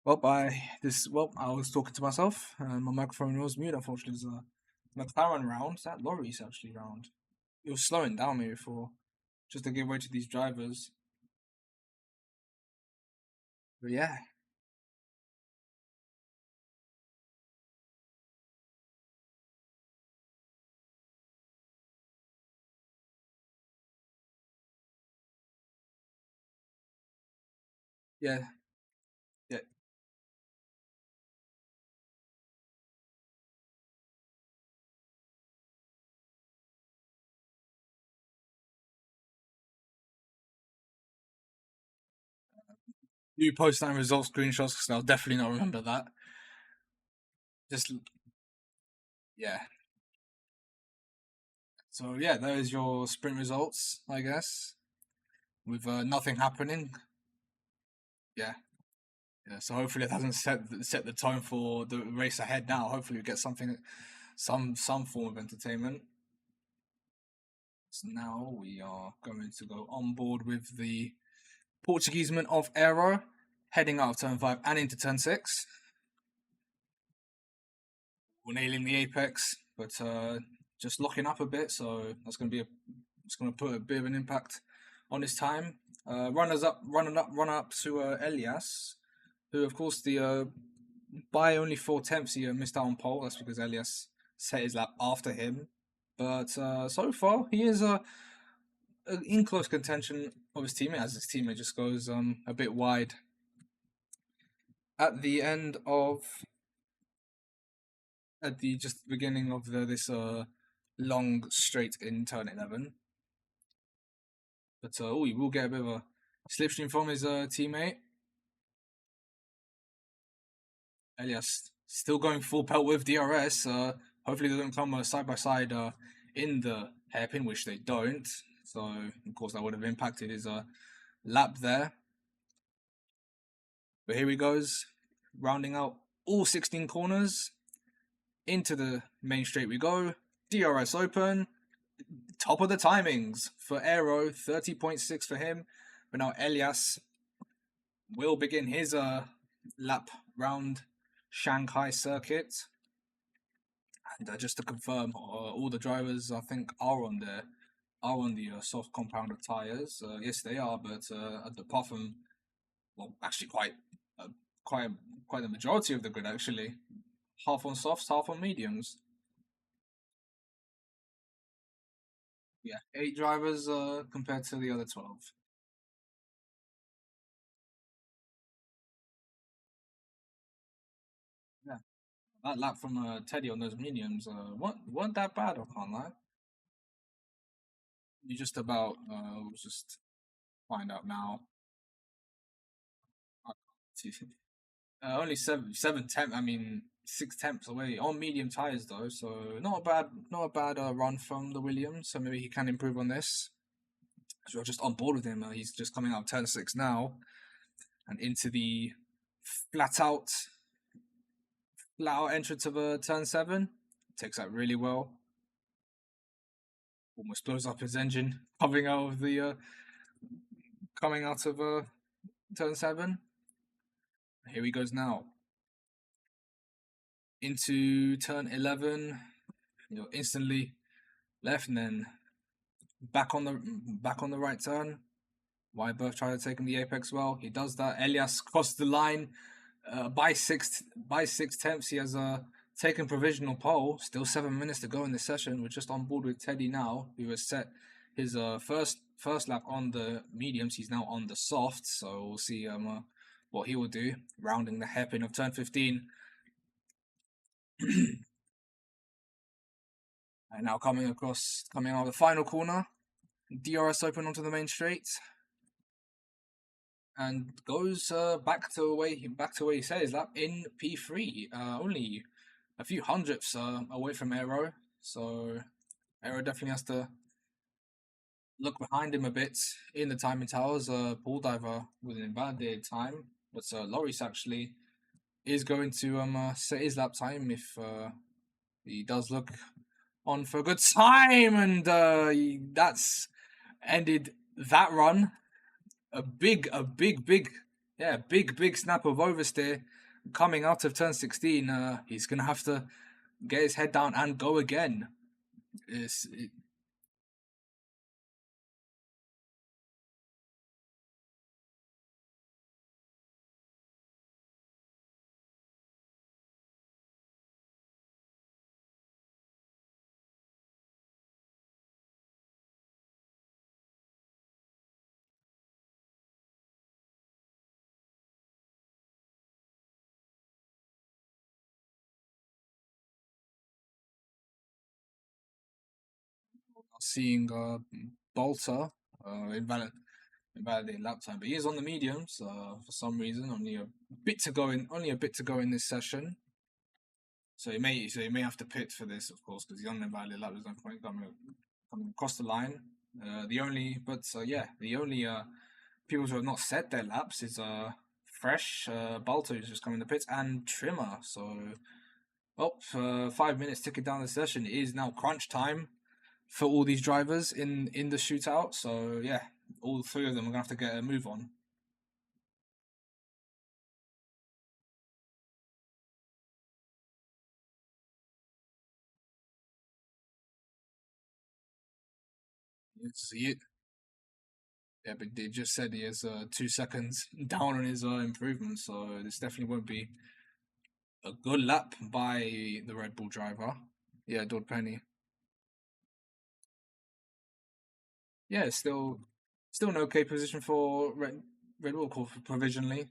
I was talking to myself, and my microphone was mute. Unfortunately, it's a McLaren round. That lorry's actually round. It was slowing down me before, just to give way to these drivers. But yeah, yeah, yeah. You post that result screenshots because I'll definitely not remember that. Just yeah. So yeah, there's your sprint results, I guess, with nothing happening. Yeah, yeah. So hopefully it doesn't set the tone for the race ahead. Now, hopefully we get something, some form of entertainment. So now we are going to go on board with the Portugueseman of Aero, heading out of turn 5 and into turn 6. We're nailing the apex, but just locking up a bit, so that's going to be it's going to put a bit of an impact on his time. Running up to Elias, who of course by only 4 attempts he missed out on pole. That's because Elias set his lap after him. But so far he is in close contention of his teammate, as his teammate just goes a bit wide at the end of at the just beginning of this long straight in turn 11. But we will get a bit of a slipstream from his teammate. Elias still going full pelt with DRS. Hopefully they don't come side by side in the hairpin, which they don't. So of course that would have impacted his lap there. But here he goes, rounding out all 16 corners. Into the main straight we go. DRS open. Top of the timings for Aero, 30.6 for him. But now Elias will begin his lap round Shanghai circuit. And just to confirm, all the drivers I think are on the soft compounder tires. Yes, they are, but apart from, well, actually quite the majority of the grid actually. Half on softs, half on mediums. Yeah, 8 drivers compared to the other 12. Yeah, that lap from Teddy on those mediums weren't that bad, I can't lie. You just about we'll just find out now. Only seven temp. I mean 6 temps away on medium tires though, so not a bad run from the Williams. So maybe he can improve on this. So we're just on board with him. He's just coming out of turn 6 now, and into the flat out entrance of turn 7. Takes that really well. Almost blows up his engine coming out of turn 7. Here he goes now into turn 11. Instantly left and then back on the right turn. Wyberth tried to take him the apex well. He does that. Elias crossed the line by six attempts. He has taken provisional pole. Still 7 minutes to go in this session. We're just on board with Teddy now, who has set his first lap on the mediums. He's now on the softs, so we'll see what he will do, rounding the hairpin of turn 15. And now coming out of the final corner, DRS open onto the main straight, and goes back to where he set his lap in P3. Only a few hundredths away from Aero, so Aero definitely has to look behind him a bit in the timing towers. Paul Diver with an invalidated time, but Loris actually is going to set his lap time if he does look on for a good time, and that's ended that run. A big Yeah, big snap of oversteer coming out of turn 16. He's gonna have to get his head down and go again. It's, it, Seeing Bolter invalidate lap time, but he is on the mediums for some reason. Only a bit to go in this session. So he may have to pit for this, of course, because he's on an invalid lap. There's no point coming across the line. The only people who have not set their laps is Fresh, Balto who's just coming to pits, and Trimmer. So, 5 minutes ticking down the session. It is now crunch time for all these drivers in the shootout. So yeah, all three of them are gonna have to get a move on. Yeah, but they just said he has 2 seconds down on his improvement, so this definitely won't be a good lap by the Red Bull driver. Yeah, Dodd Penny. Yeah, still an okay position for Red Bull provisionally.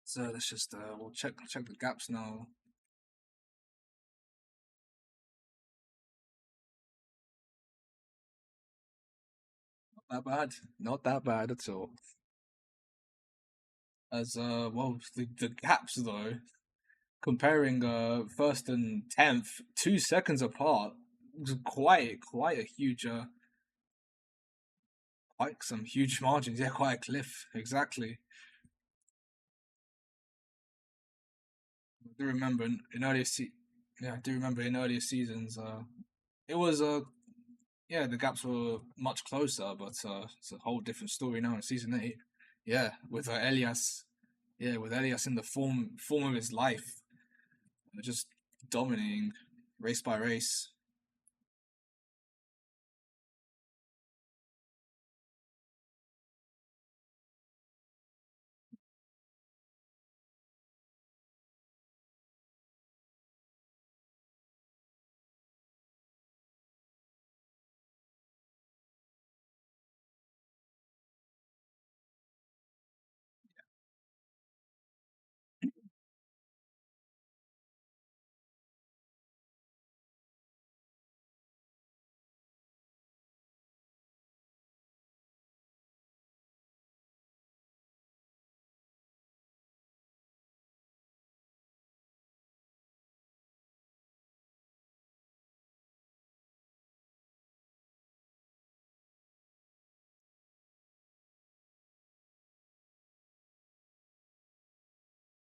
So let's just we'll check the gaps now. Not that bad at all. As the gaps though, comparing first and 10th, 2 seconds apart, was quite a huge quite some huge margins. Yeah, quite a cliff. Exactly. I do remember I do remember in earlier seasons. It was the gaps were much closer, but it's a whole different story now in season 8. Yeah, with Elias. Yeah, with Elias in the form of his life, just dominating race by race.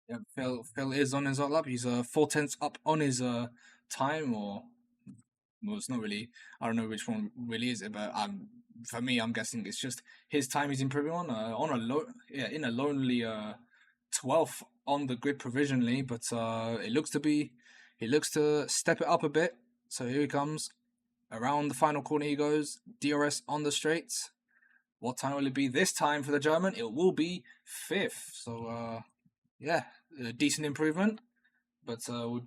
Yeah, Phil is on his lap. He's 4 tenths up on his time, or well, it's not really. I don't know which one really is it, but for me, I'm guessing it's just his time he's improving on a in a lonely 12th on the grid provisionally, but he looks to step it up a bit. So here he comes around the final corner. He goes DRS on the straights. What time will it be this time for the German? It will be 5th. So yeah, a decent improvement, but we'll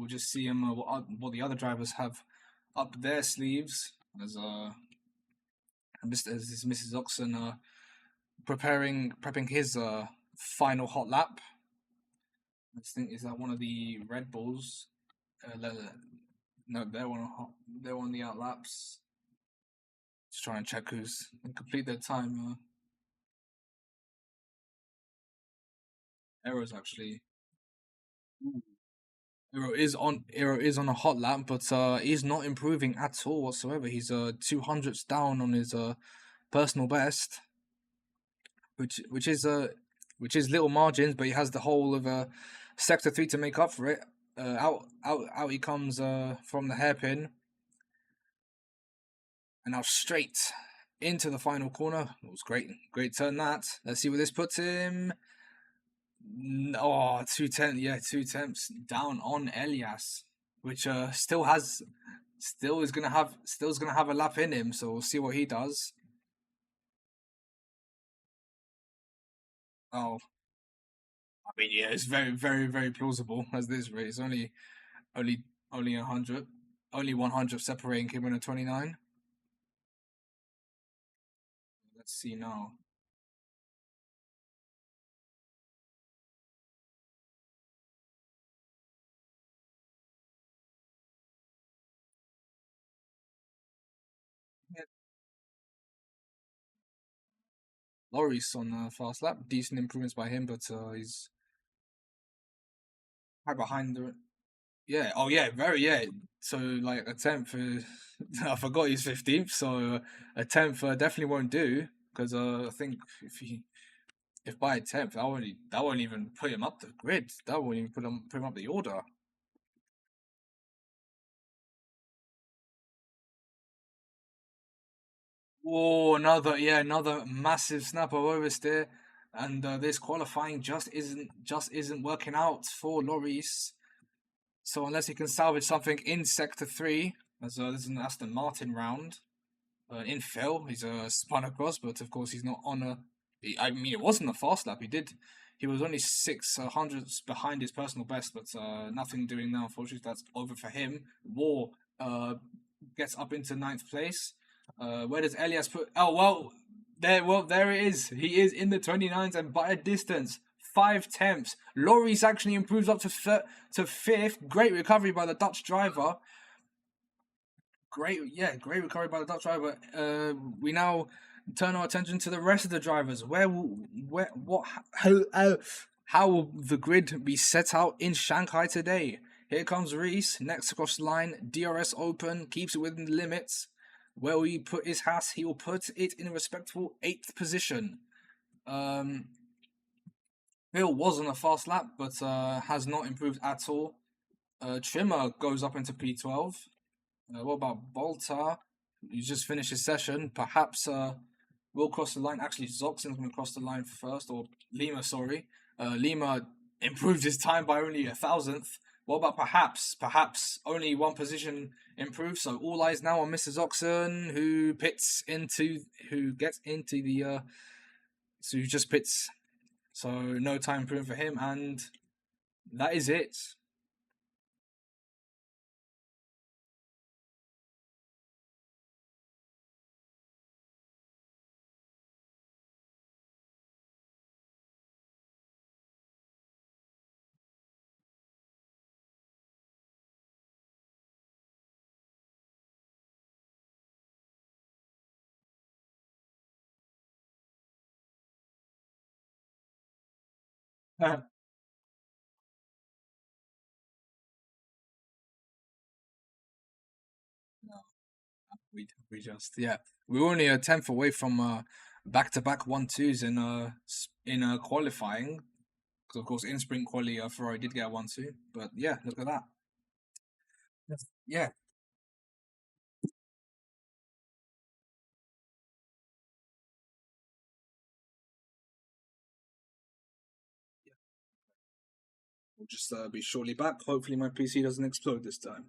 just see what the other drivers have up their sleeves as as Mrs. Oxen prepping his final hot lap. I think is that one of the Red Bulls. No, they're on the out laps. Just trying to check who's complete their time. Arrows actually. Hero is on a hot lap, but he's not improving at all whatsoever. He's 200ths down on his personal best, which is little margins, but he has the whole of sector 3 to make up for it. Out he comes from the hairpin, and now straight into the final corner. It was great turn that. Let's see where this puts him. Oh, 210, yeah, 2 temps down on Elias, which still is gonna have a lap in him. So we'll see what he does. Oh, I mean, yeah, it's very plausible as this race. Only, only 100, only 100 separating him in a 29. Let's see now. Yeah, Loris on the fast lap, decent improvements by him, but he's right behind the. Yeah, oh yeah, yeah. So like a tenth, I forgot he's 15th. So a tenth definitely won't do because I think if by a tenth that won't even put him up the grid. That won't even put him up the order. Oh, another massive snap of oversteer, and this qualifying just isn't working out for Loris. So unless he can salvage something in sector 3, as this is an Aston Martin round, in Phil, he's spun across, but of course he's not on a. I mean, it wasn't a fast lap. He was only 600s behind his personal best, but nothing doing now. Unfortunately, that's over for him. War gets up into 9th place. Where does Elias put? Oh there it is. He is in the 29s and by a distance. 5 temps. Loris actually improves up to 5th. Great recovery by the Dutch driver. Great recovery by the Dutch driver. We now turn our attention to the rest of the drivers. How will the grid be set out in Shanghai today? Here comes Reese, next across the line. DRS open, keeps it within the limits. Where will he put his hat? He will put it in a respectable 8th position. Bill was on a fast lap, but has not improved at all. Trimmer goes up into P12. What about Boltar? He just finished his session. Perhaps will cross the line. Actually, Zoxen's going to cross the line first, or Lima, sorry. Lima improved his time by only 1,000th. What about perhaps only one position improved? So all eyes now on Mr. Zoxen, who gets into the so who just pits. So no time improvement for him, and that is it. No, we just we were only a tenth away from back-to-back 1-2s in qualifying, because of course in sprint quali Ferrari did get a 1-2, but yeah, look at that. Yeah, we'll just be shortly back. Hopefully my PC doesn't explode this time.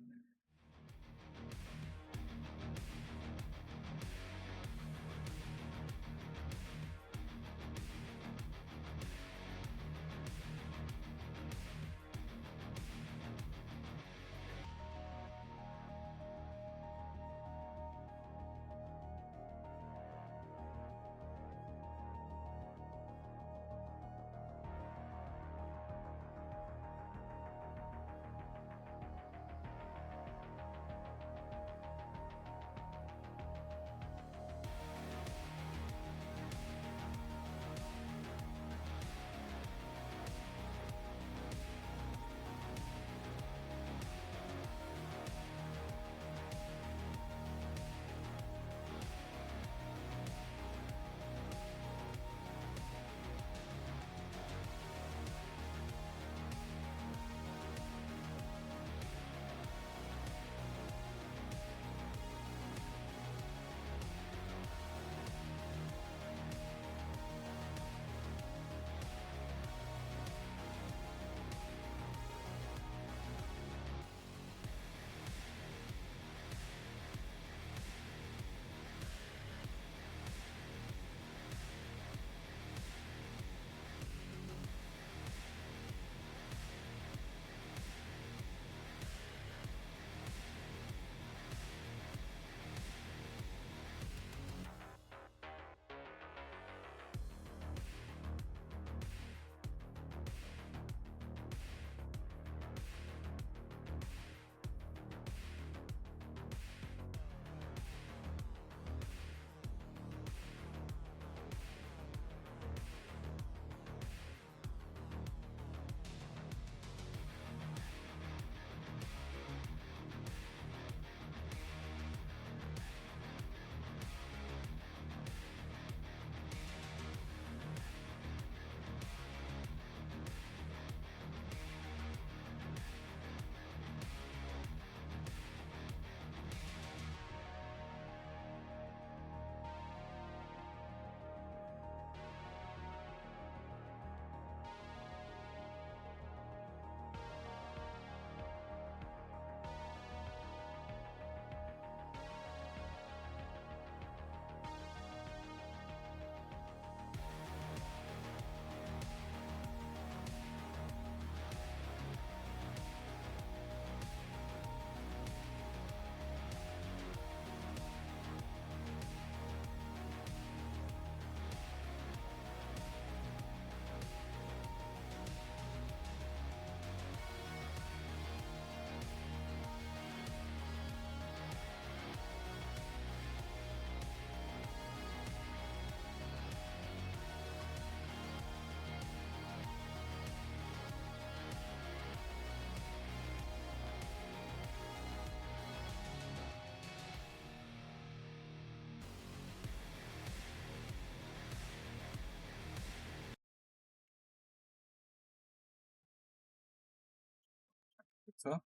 So, do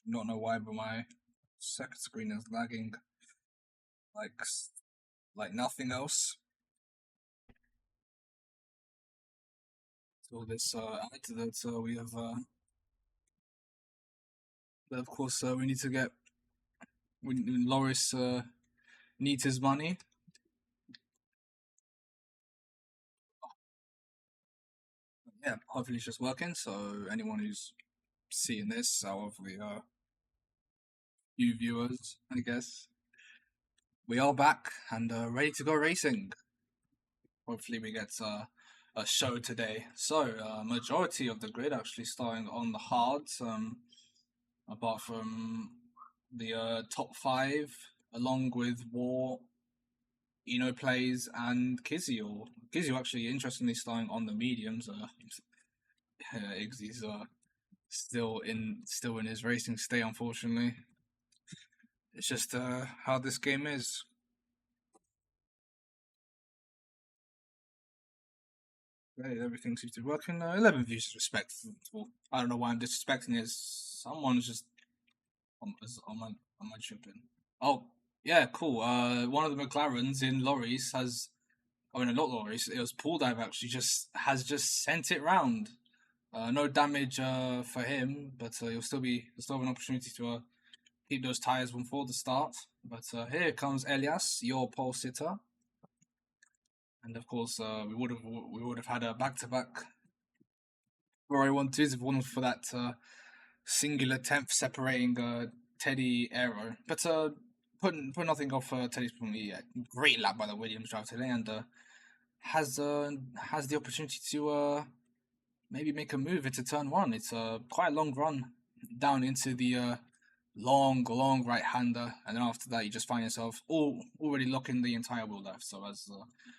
not know why, but my second screen is lagging like nothing else. So this add to that, we have of course we need to get Loris needs his money. Yeah, hopefully it's just working. So anyone who's seeing this, out of the few viewers, I guess, we are back and ready to go racing. Hopefully we get a show today. So majority of the grid actually starting on the hards, apart from the top 5, along with War, Plays, and Kizio. Kizio actually interestingly starting on the mediums. Iggy's still in his racing state, unfortunately. It's just how this game is. Okay, everything seems to be working. 11 views is respectful. I don't know why I'm disrespecting it. Someone's just on my tripping. Oh, yeah, cool. One of the McLarens in lorries has, not lorries. It was Paul Dive actually has sent it round. No damage for him, but he'll still have an opportunity to keep those tires before the start. But here comes Elias, your pole sitter, and of course we would have had a back-to-back Ferrari 1-2s if it wasn't for that singular 10th separating Teddy Aero. But put nothing off Teddy's great lap by the Williams driver today, and has the opportunity to maybe make a move into turn 1. It's quite a long run down into the long right-hander, and then after that you just find yourself already locking the entire wheel left. So as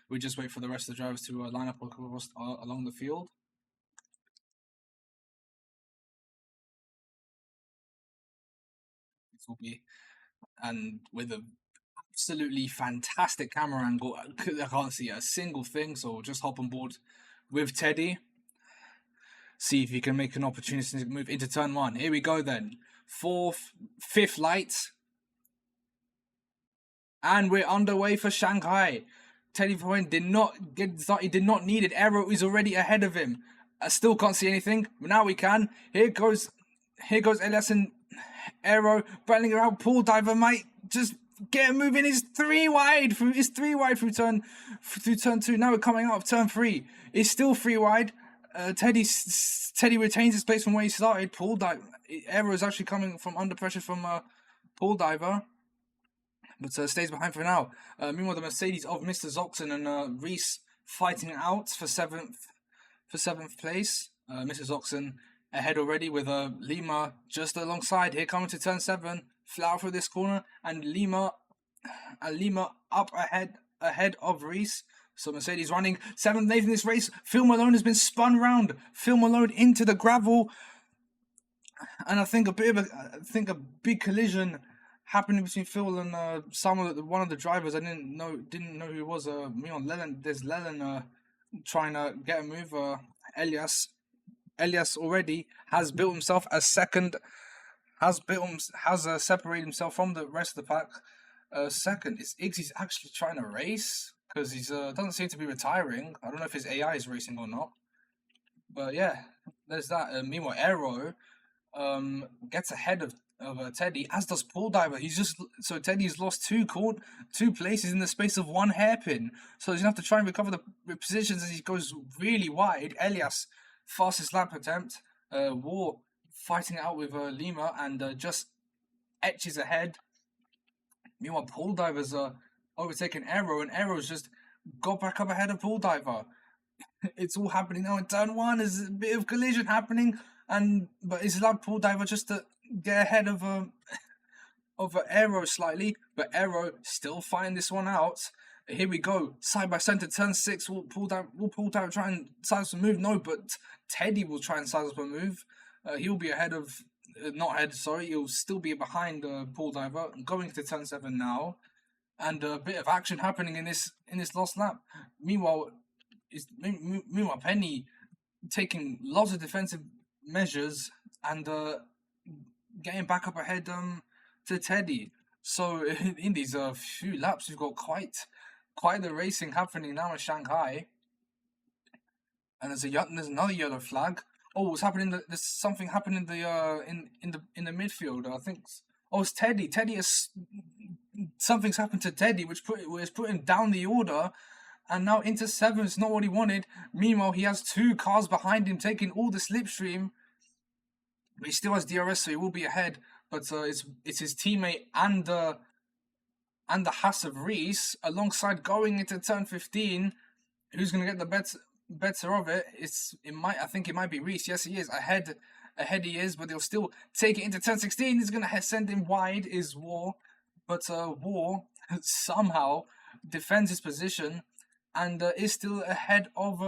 we just wait for the rest of the drivers to line up across, along the field. This will be, and with a absolutely fantastic camera angle, I can't see a single thing, so we'll just hop on board with Teddy. See if he can make an opportunity to move into turn 1. Here we go then. 5th light. And we're underway for Shanghai. Teddy Point did not get started, he did not need it. Aero is already ahead of him. I still can't see anything, but now we can. Here goes Elias and Aero battling around. Pool Diver might just get moving. It's 3 wide through turn 2. Now we're coming out of turn 3. It's still 3 wide. Teddy retains his place from where he started. Pool Diver, Aero is actually coming from under pressure from Pool Diver, but stays behind for now. Meanwhile, the Mercedes of Mr. Zoxon and Reese fighting out for seventh place. Mr. Zoxon ahead already with Lima just alongside. Here coming to turn 7, flower through this corner, and Lima up ahead of Reese. So Mercedes running 7th, 8th in this race. Phil Malone has been spun round. Phil Malone into the gravel, and I think a big collision happening between Phil and one of the drivers. I didn't know who it was. Leland. There's Leland trying to get a move. Elias already has built himself a second. Has separated himself from the rest of the pack. Second is Iggy's actually trying to race, because he's doesn't seem to be retiring. I don't know if his AI is racing or not. But yeah, there's that. Meanwhile, Aero gets ahead of Teddy, as does Paul Diver. Teddy's lost 2 places in the space of 1 hairpin. So he's gonna have to try and recover the positions as he goes really wide. Elias, fastest lap attempt. War fighting it out with Lima and just etches ahead. Meanwhile, Paul Diver's overtaken Aero, and Aero's just got back up ahead of Paul Diver. It's all happening now in turn 1. There's a bit of collision happening, but it's allowed Paul Diver just to get ahead of Aero slightly, but Aero still find this one out. Here we go, side by side to turn 6. Will Paul Diver try and size up a move? No, but Teddy will try and size up a move. He'll be ahead of. He'll still be behind Paul Diver, going to turn 7 now, and a bit of action happening in this last lap. Meanwhile, Penny taking lots of defensive measures and getting back up ahead to Teddy. So in these few laps, we've got quite the racing happening now in Shanghai. And there's another yellow flag. Oh, what's happening? There's something happened in the in the midfield. I think. Oh, it's Teddy. Teddy is something's happened to Teddy, which put him down the order, and now into 7th. It's not what he wanted. Meanwhile, he has 2 cars behind him taking all the slipstream. But he still has DRS, so he will be ahead. But it's his teammate and the Haas of Reese alongside going into turn 15. Who's going to get the better of it? I think it might be Reese. Yes, he is ahead he is, but they'll still take it into turn 16. He's going to send him wide is War, but War somehow defends his position and is still ahead of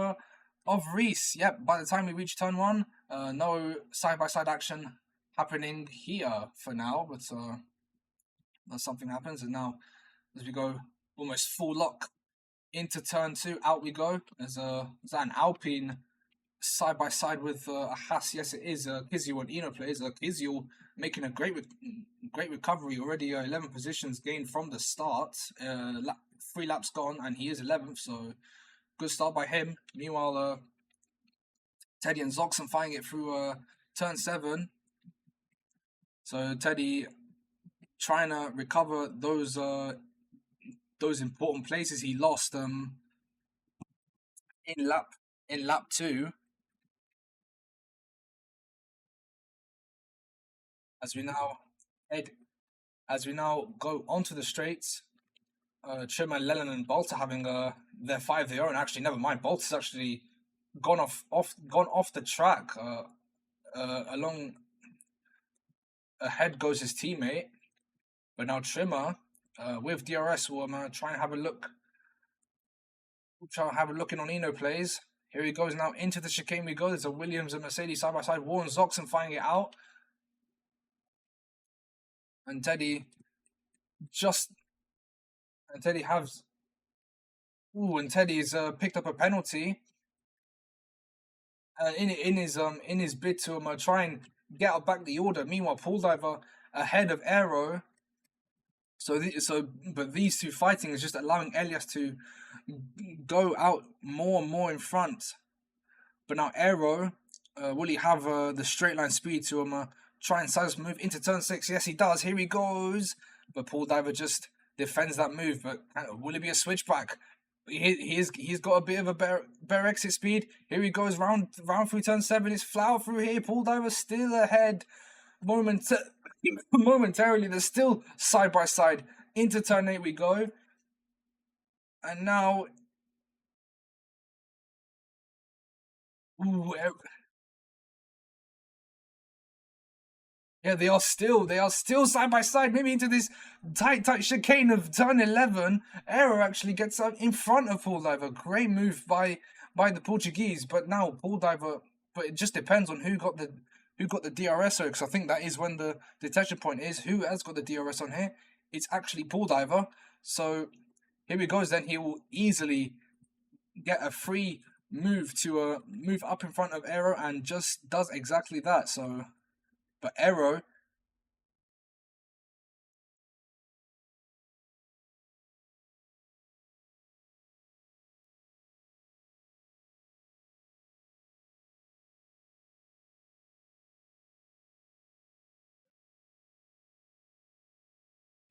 Reese. Yep, by the time we reach turn 1, no side-by-side action happening here for now, but something happens, and now as we go almost full lock into turn 2, out we go. Is that an Alpine side by side with a Haas? Yes, it is. Kvyatbona and Eno plays. Kvyatbona making a great recovery already. 11 positions gained from the start. 3 laps gone, and he is 11th. So good start by him. Meanwhile, Teddy and Zoxen fighting it through turn 7. So Teddy trying to recover those important places he lost in lap 2. As we now go onto the straights, Trimmer, Lennon, and Bolt are having their 5 of their own. Actually, never mind. Bolt has actually gone off the track. Along ahead goes his teammate, but now Trimmer with DRS will try and have a look. We'll try and have a look in on Eno plays. Here he goes now into the chicane. We go. There's a Williams and Mercedes side by side. Warren Zoxen finding it out. And Teddy Teddy's picked up a penalty. In his bid to try and get up back the order. Meanwhile, Paul Diver ahead of Aero. But these two fighting is just allowing Elias to go out more and more in front. But now Aero, will he have the straight line speed to try and size move into turn 6? Yes, he does. Here he goes. But Paul Diver just defends that move. But will it be a switchback? He's got a bit of a better exit speed. Here he goes round through turn 7. It's Flower through here. Paul Diver still ahead. Momentarily, they're still side by side. Into turn 8 we go. And now... Yeah, they are still side by side, maybe into this tight chicane of turn 11. Aero actually gets out in front of Paul Diver. Great move by the Portuguese, but now Paul Diver. But it just depends on who got the DRS on, because I think that is when the detection point is. Who has got the DRS on here? It's actually Paul Diver. So here he goes. Then he will easily get a free move to move up in front of Aero, and just does exactly that. So. But Aero,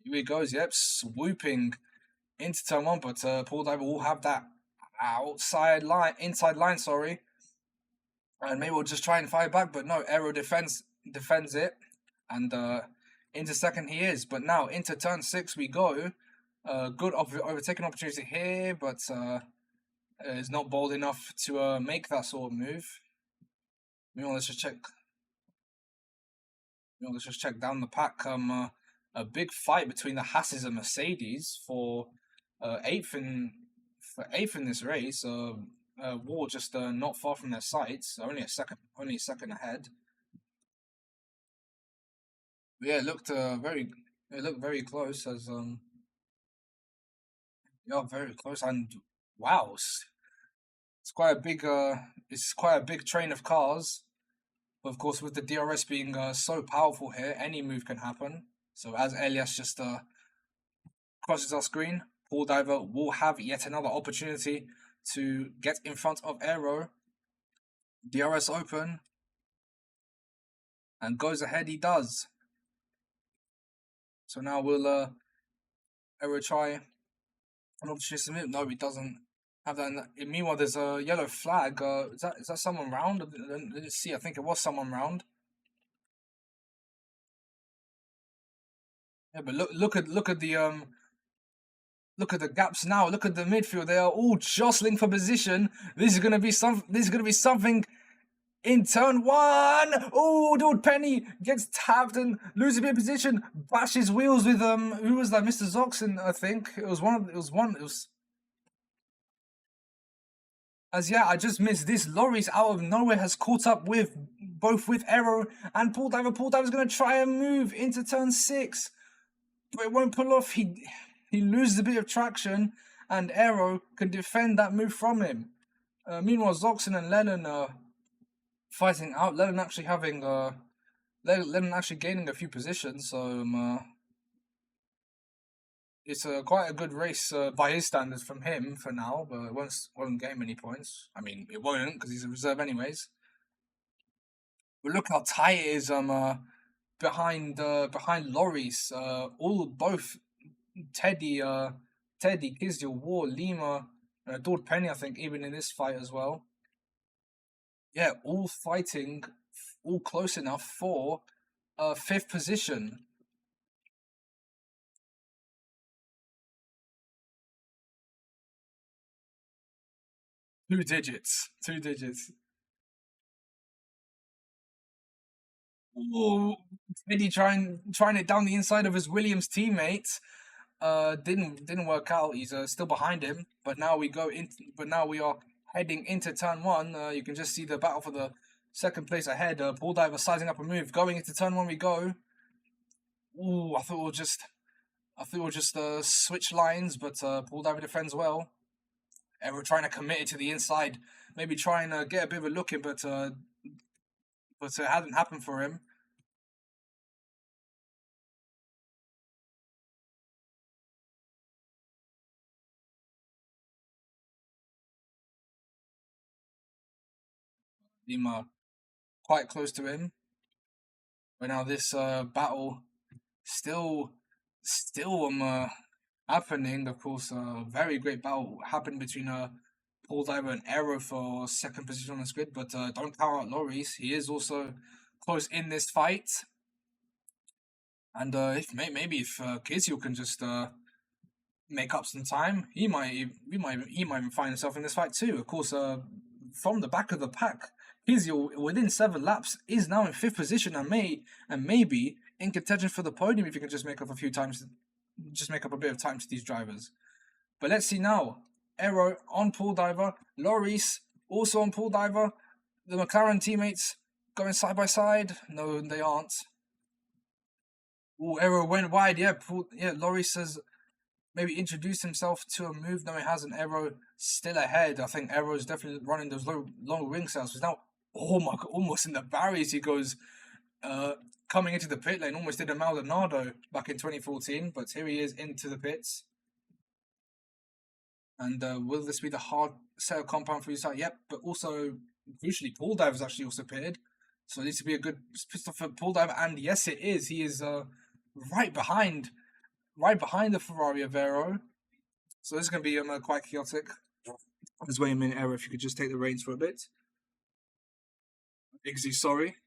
here he goes, yep, swooping into turn 1, but Paul Diver will have that inside line, sorry. And maybe we'll just try and fight back, but no, Aero defends it, and into second he is. But now into turn 6 we go. Good overtaking opportunity here, but is not bold enough to make that sort of move. Let's just check. Let's just check down the pack. A big fight between the Hasses and Mercedes for eighth in this race. War just not far from their sights, only a second ahead. Yeah, it looked very close as very close, and wow, it's quite a big train of cars. Of course, with the DRS being so powerful here, any move can happen. So as Elias just crosses our screen, Paul Diver will have yet another opportunity to get in front of Aero. DRS open. And goes ahead, he does. So now will Aero try an opportunity to move? No, he doesn't have that. Meanwhile, there's a yellow flag. Is that someone round? Let's see. I think it was someone round. Yeah, but look at the gaps now. Look at the midfield. They are all jostling for position. This is gonna be something in turn one. Oh, dude, Penny gets tapped and loses a bit of position. Bashes wheels with who was that? Mr. Zoxon, I think. It was I just missed this. Loris out of nowhere has caught up with Aero and Paul Diver. Paul Diver's gonna try and move into turn 6. But it won't pull off. He loses a bit of traction, and Aero can defend that move from him. Meanwhile, Zoxon and Lennon are fighting out. Lennon actually gaining a few positions. So it's quite a good race by his standards from him for now. But it won't gain many points. I mean, it won't because he's a reserve anyways. But look how tight it is. Behind Loris. Both Teddy, Kizil, War, Lima, Dord Penny, I think, even in this fight as well. Yeah, all fighting, all close enough for 5th position. Two digits. Oh, Teddy trying it down the inside of his Williams teammate. Didn't work out. He's still behind him. But now we are heading into turn 1. You can just see the battle for the second place ahead. Paul Diver sizing up a move. Going into turn 1 we go. Ooh, I thought we'll just switch lines, but Paul Diver defends well. And we're trying to commit it to the inside. Maybe try and get a bit of a look in, but it hasn't happened for him. Lima quite close to him. But now this battle still happening. Of course, a very great battle happened between Paul Diver and Aero for 2nd position on the grid. But don't count out Loris. He is also close in this fight. And if Kizio can just make up some time, he might even find himself in this fight too. Of course, from the back of the pack, Kizio within 7 laps is now in 5th position and maybe in contention for the podium if you can just make up a bit of time to these drivers. But let's see now. Aero on Paul Diver, Loris also on Paul Diver. The McLaren teammates going side by side. No, they aren't. Oh, Aero went wide. Yeah, Loris says maybe introduce himself to a move. No, he hasn't. Aero still ahead. I think Aero is definitely running those long wing cells. He's now, oh my god, almost in the barriers. He goes, coming into the pit lane. Almost did a Maldonado back in 2014, but here he is into the pits. And will this be the hard set of compound for you? Yep, but also crucially, Paul Diver's actually also pitted, so it needs to be a good pit stop for Paul Diver. And yes, it is. He is right behind the Ferrari of Aero. So this is going to be quite chaotic. Just wait a minute, Aero, if you could just take the reins for a bit. Igzys, sorry.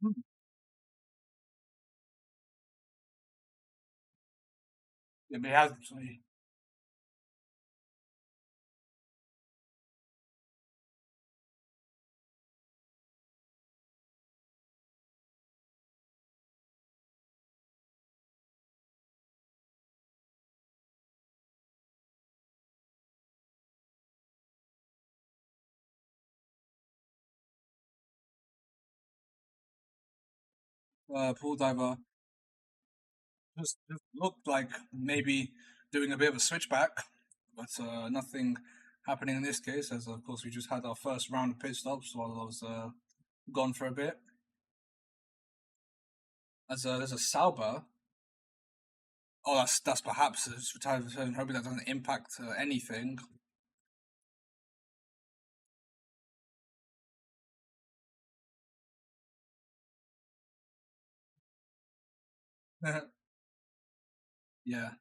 Hmm. Yeah, but he has. Pool diver just looked like maybe doing a bit of a switchback, but nothing happening in this case. As of course we just had our first round of pit stops while I was gone for a bit. As there's a Sauber. Oh, that's perhaps just retired. Hoping that doesn't impact anything. Yeah.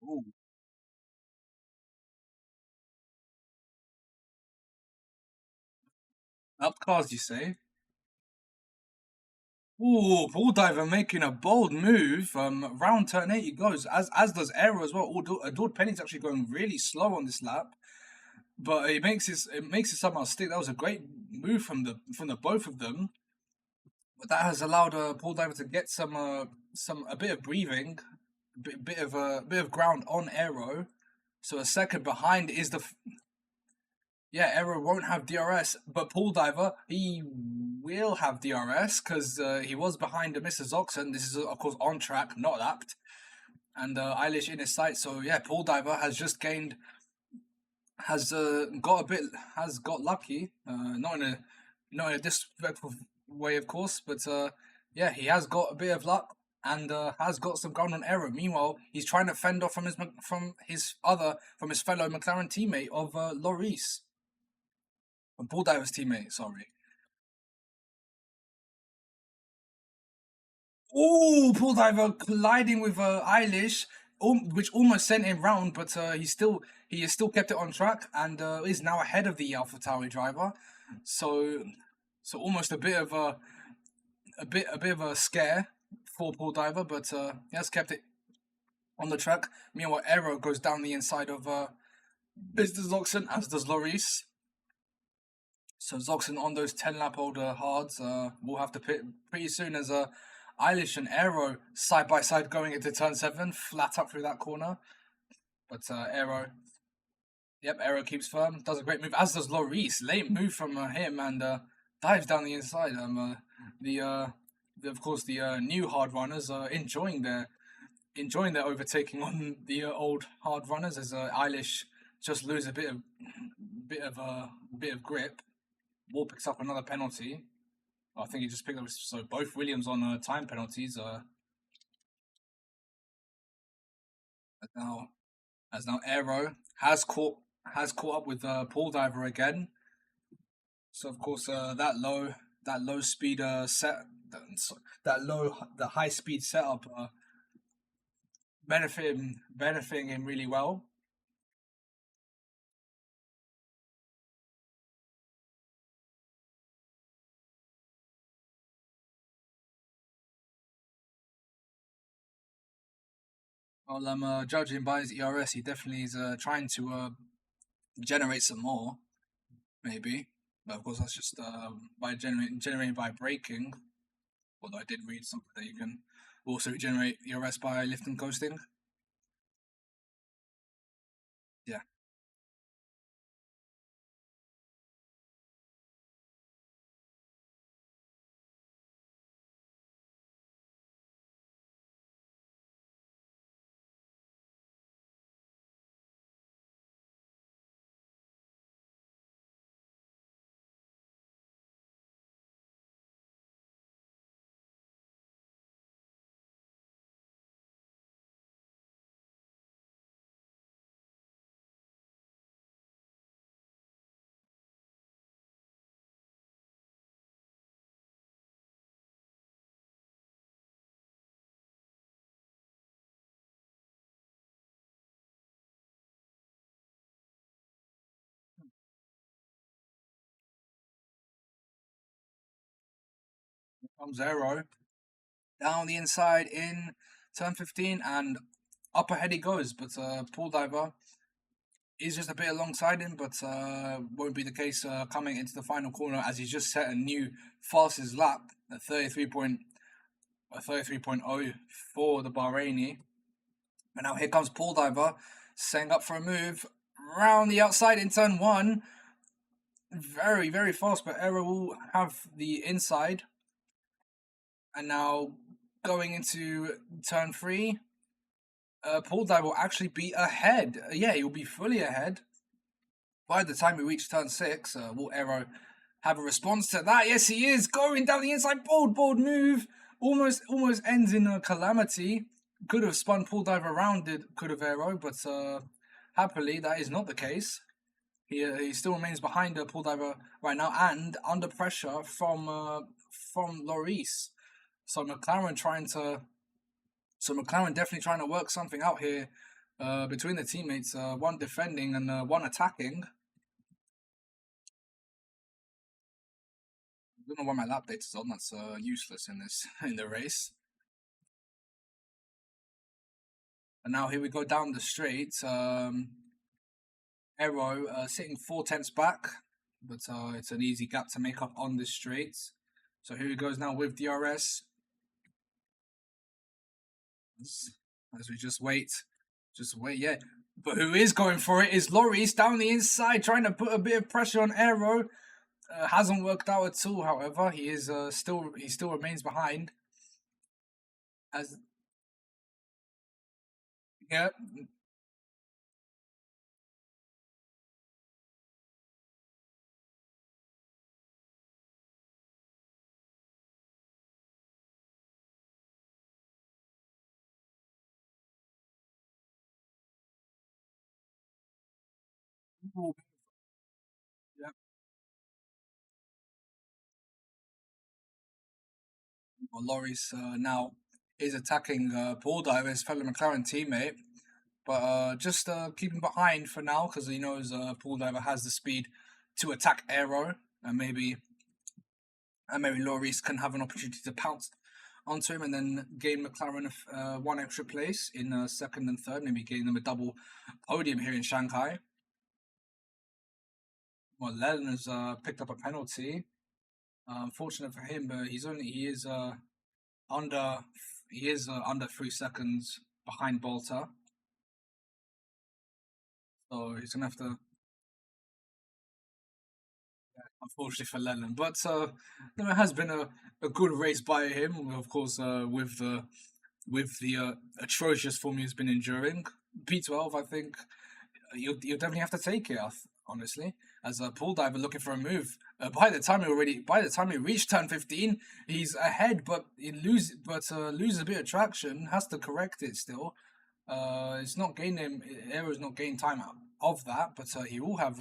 Ooh, up cars, you say? Ooh, Bull Diver making a bold move. Round turn 8 he goes, as does Aero as well. Adored Penny's actually going really slow on this lap, but it makes it somehow stick. That was a great move from the both of them. But that has allowed Bull Diver to get some a bit of breathing, bit of ground on Aero. So a second behind is yeah, Aero won't have DRS, but Pool Diver, he will have DRS because he was behind Mr. Zoxon. This is, of course, on track, not lapped. And Eilish in his sight. So, yeah, Pool Diver has just gained, has got lucky. Not in a disrespectful way, of course, but yeah, he has got a bit of luck and has got some ground on Aero. Meanwhile, he's trying to fend off from his fellow McLaren teammate of Loris. Bull Diver's teammate, sorry. Oh, Bull Diver colliding with Eilish, which almost sent him round, but he has still kept it on track and is now ahead of the Alpha Tauri driver. So so almost a bit of a scare for Bull Diver, but he has kept it on the track. Meanwhile, Aero goes down the inside of Mr. Zoxon, as does Loris. So Zoxon on those 10 lap older hards will have to pit pretty soon as Eilish and Aero side by side going into turn 7, flat up through that corner. But yep, Aero keeps firm, does a great move, as does Loris. Late move from him and dives down the inside. The, uh, of course, the new hard runners are enjoying their overtaking on the old hard runners as Eilish just lose a bit of grip. Wall picks up another penalty. I think he just picked up so both Williams on time penalties. Now as now Aero has caught up with Paul Diver again. So of course that low speed the high speed setup benefiting him really well. Well, I'm judging by his ERS, he definitely is trying to generate some more, maybe. But of course, that's just by generating by braking. Although I did read something that you can also generate ERS by lift and coasting. Yeah. Comes Aero down the inside in turn 15 and up ahead he goes. But Pool Diver is just a bit alongside him, but won't be the case coming into the final corner as he's just set a new fastest lap at 33.0 for the Bahraini. But now here comes Pool Diver setting up for a move round the outside in turn 1. Very, very fast, but Aero will have the inside. And now going into turn 3, Pool Diver will actually be ahead. Yeah, he will be fully ahead. By the time we reach turn 6, will Aero have a response to that? Yes, he is going down the inside. Bold move. Almost ends in a calamity. Could have spun Pool Diver around it, could have Aero, but happily that is not the case. He still remains behind Pool Diver right now and under pressure from Lloris. So McLaren definitely trying to work something out here between the teammates. One defending and one attacking. I don't know why my lap data is on. That's useless in the race. And now here we go down the straight. Aero sitting 4/10 back, but it's an easy gap to make up on this straight. So here he goes now with DRS. As we just wait, yeah. But who is going for it is Lloris down the inside, trying to put a bit of pressure on Aero. Hasn't worked out at all. However, he still remains behind. As yeah. Yeah. Well, Lloris now is attacking Pool Diver, his fellow McLaren teammate, but just keeping behind for now because he knows Pool Diver has the speed to attack Aero, and maybe Lloris can have an opportunity to pounce onto him and then gain McLaren one extra place in second and third, maybe gain them a double podium here in Shanghai. Well, Lennon has picked up a penalty. Unfortunate for him, but he is under 3 seconds behind Bolter, so he's gonna have to. Unfortunately for Lennon, but it has been a good race by him. Of course, with the atrocious form he's been enduring. P12, I think you definitely have to take it. Honestly, as a Pool Diver looking for a move. By the time he reached turn 15, he's ahead, but loses a bit of traction. Has to correct it still. It's not gaining. Aero's not gaining time out of that, but he will have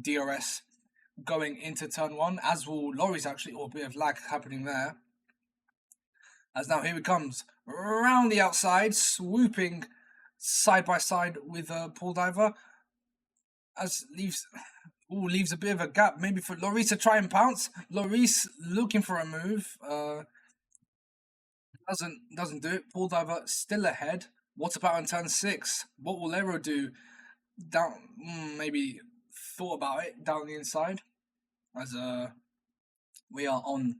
DRS going into turn 1, as will Lloris actually, or a bit of lag happening there. As now here he comes round the outside, swooping side by side with Pool Diver. As leaves a bit of a gap, maybe for Lloris to try and pounce. Lloris looking for a move. Doesn't do it. Pool Diver still ahead. What about in turn 6? What will Aero do? Down, maybe thought about it down the inside. as we are on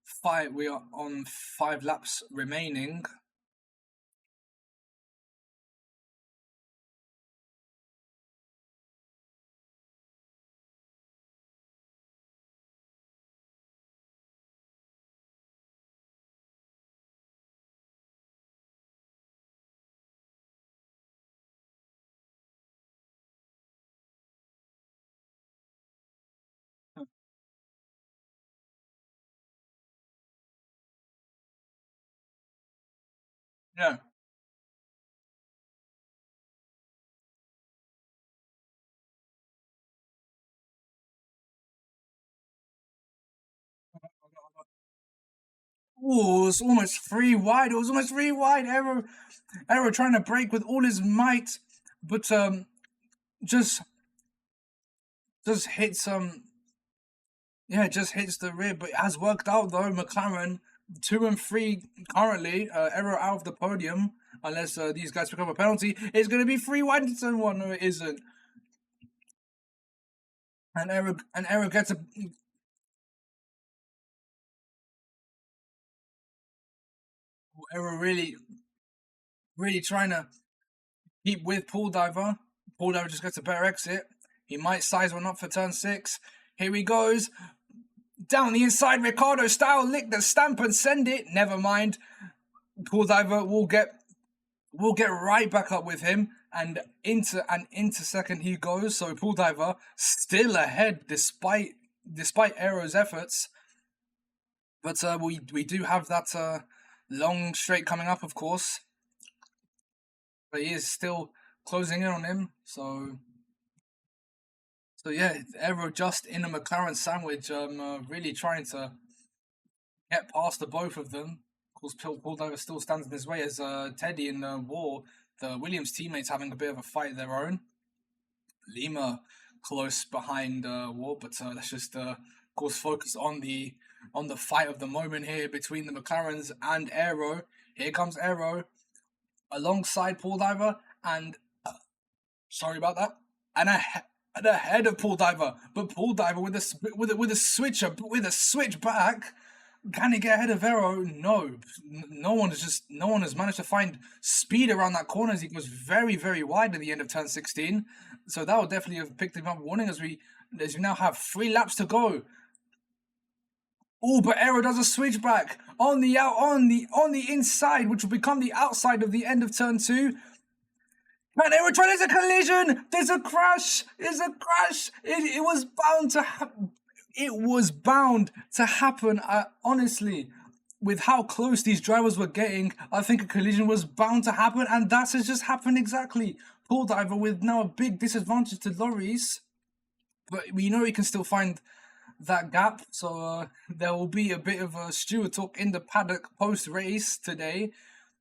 five laps remaining. Yeah. Oh, it was almost three wide. It was almost three wide. Arrow trying to break with all his might, but just hits just hits the rear. But it has worked out though. McLaren 2 and 3 currently. Arrow out of the podium unless these guys pick up a penalty. It's going to be 3 wide in turn 1. No, it isn't. And Arrow gets a. Arrow really trying to keep with Pool Diver. Pool Diver just gets a better exit. He might size one up for turn 6. Here he goes. Down the inside, Ricardo style, lick the stamp and send it. Never mind. Pool Diver will get right back up with him, and into second he goes. So Pool Diver still ahead despite Arrow's efforts. But we do have that long straight coming up, of course. But he is still closing in on him. So yeah, Arrow just in a McLaren sandwich, really trying to get past the both of them. Of course, Paul Diver still stands in his way as Teddy and War, the Williams teammates, having a bit of a fight of their own. Lima close behind War, but let's just, of course, focus on the fight of the moment here between the McLarens and Arrow. Here comes Arrow alongside Paul Diver, and sorry about that, and ahead of Paul Diver, but Paul Diver with a switch back. Can he get ahead of Arrow? No. No one has managed to find speed around that corner as he goes very, very wide at the end of turn 16. So that would definitely have picked him up warning as we now have 3 laps to go. Oh, but Arrow does a switchback on the inside, which will become the outside of the end of turn 2. Man, Arrow trying. There's a collision. There's a crash. It was bound to happen. It was bound to happen. Honestly, with how close these drivers were getting, I think a collision was bound to happen, and that has just happened exactly. Pool Diver with now a big disadvantage to lorries, but we know he can still find that gap. So there will be a bit of a steward talk in the paddock post-race today.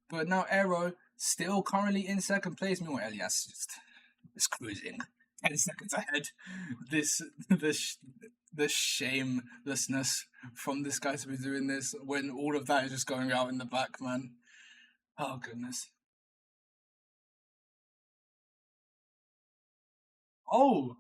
But now Arrow still currently in second place. Meanwhile, Elias is cruising 10 seconds ahead. The shamelessness from this guy to be doing this when all of that is just going out in the back, man. Oh, goodness. Oh!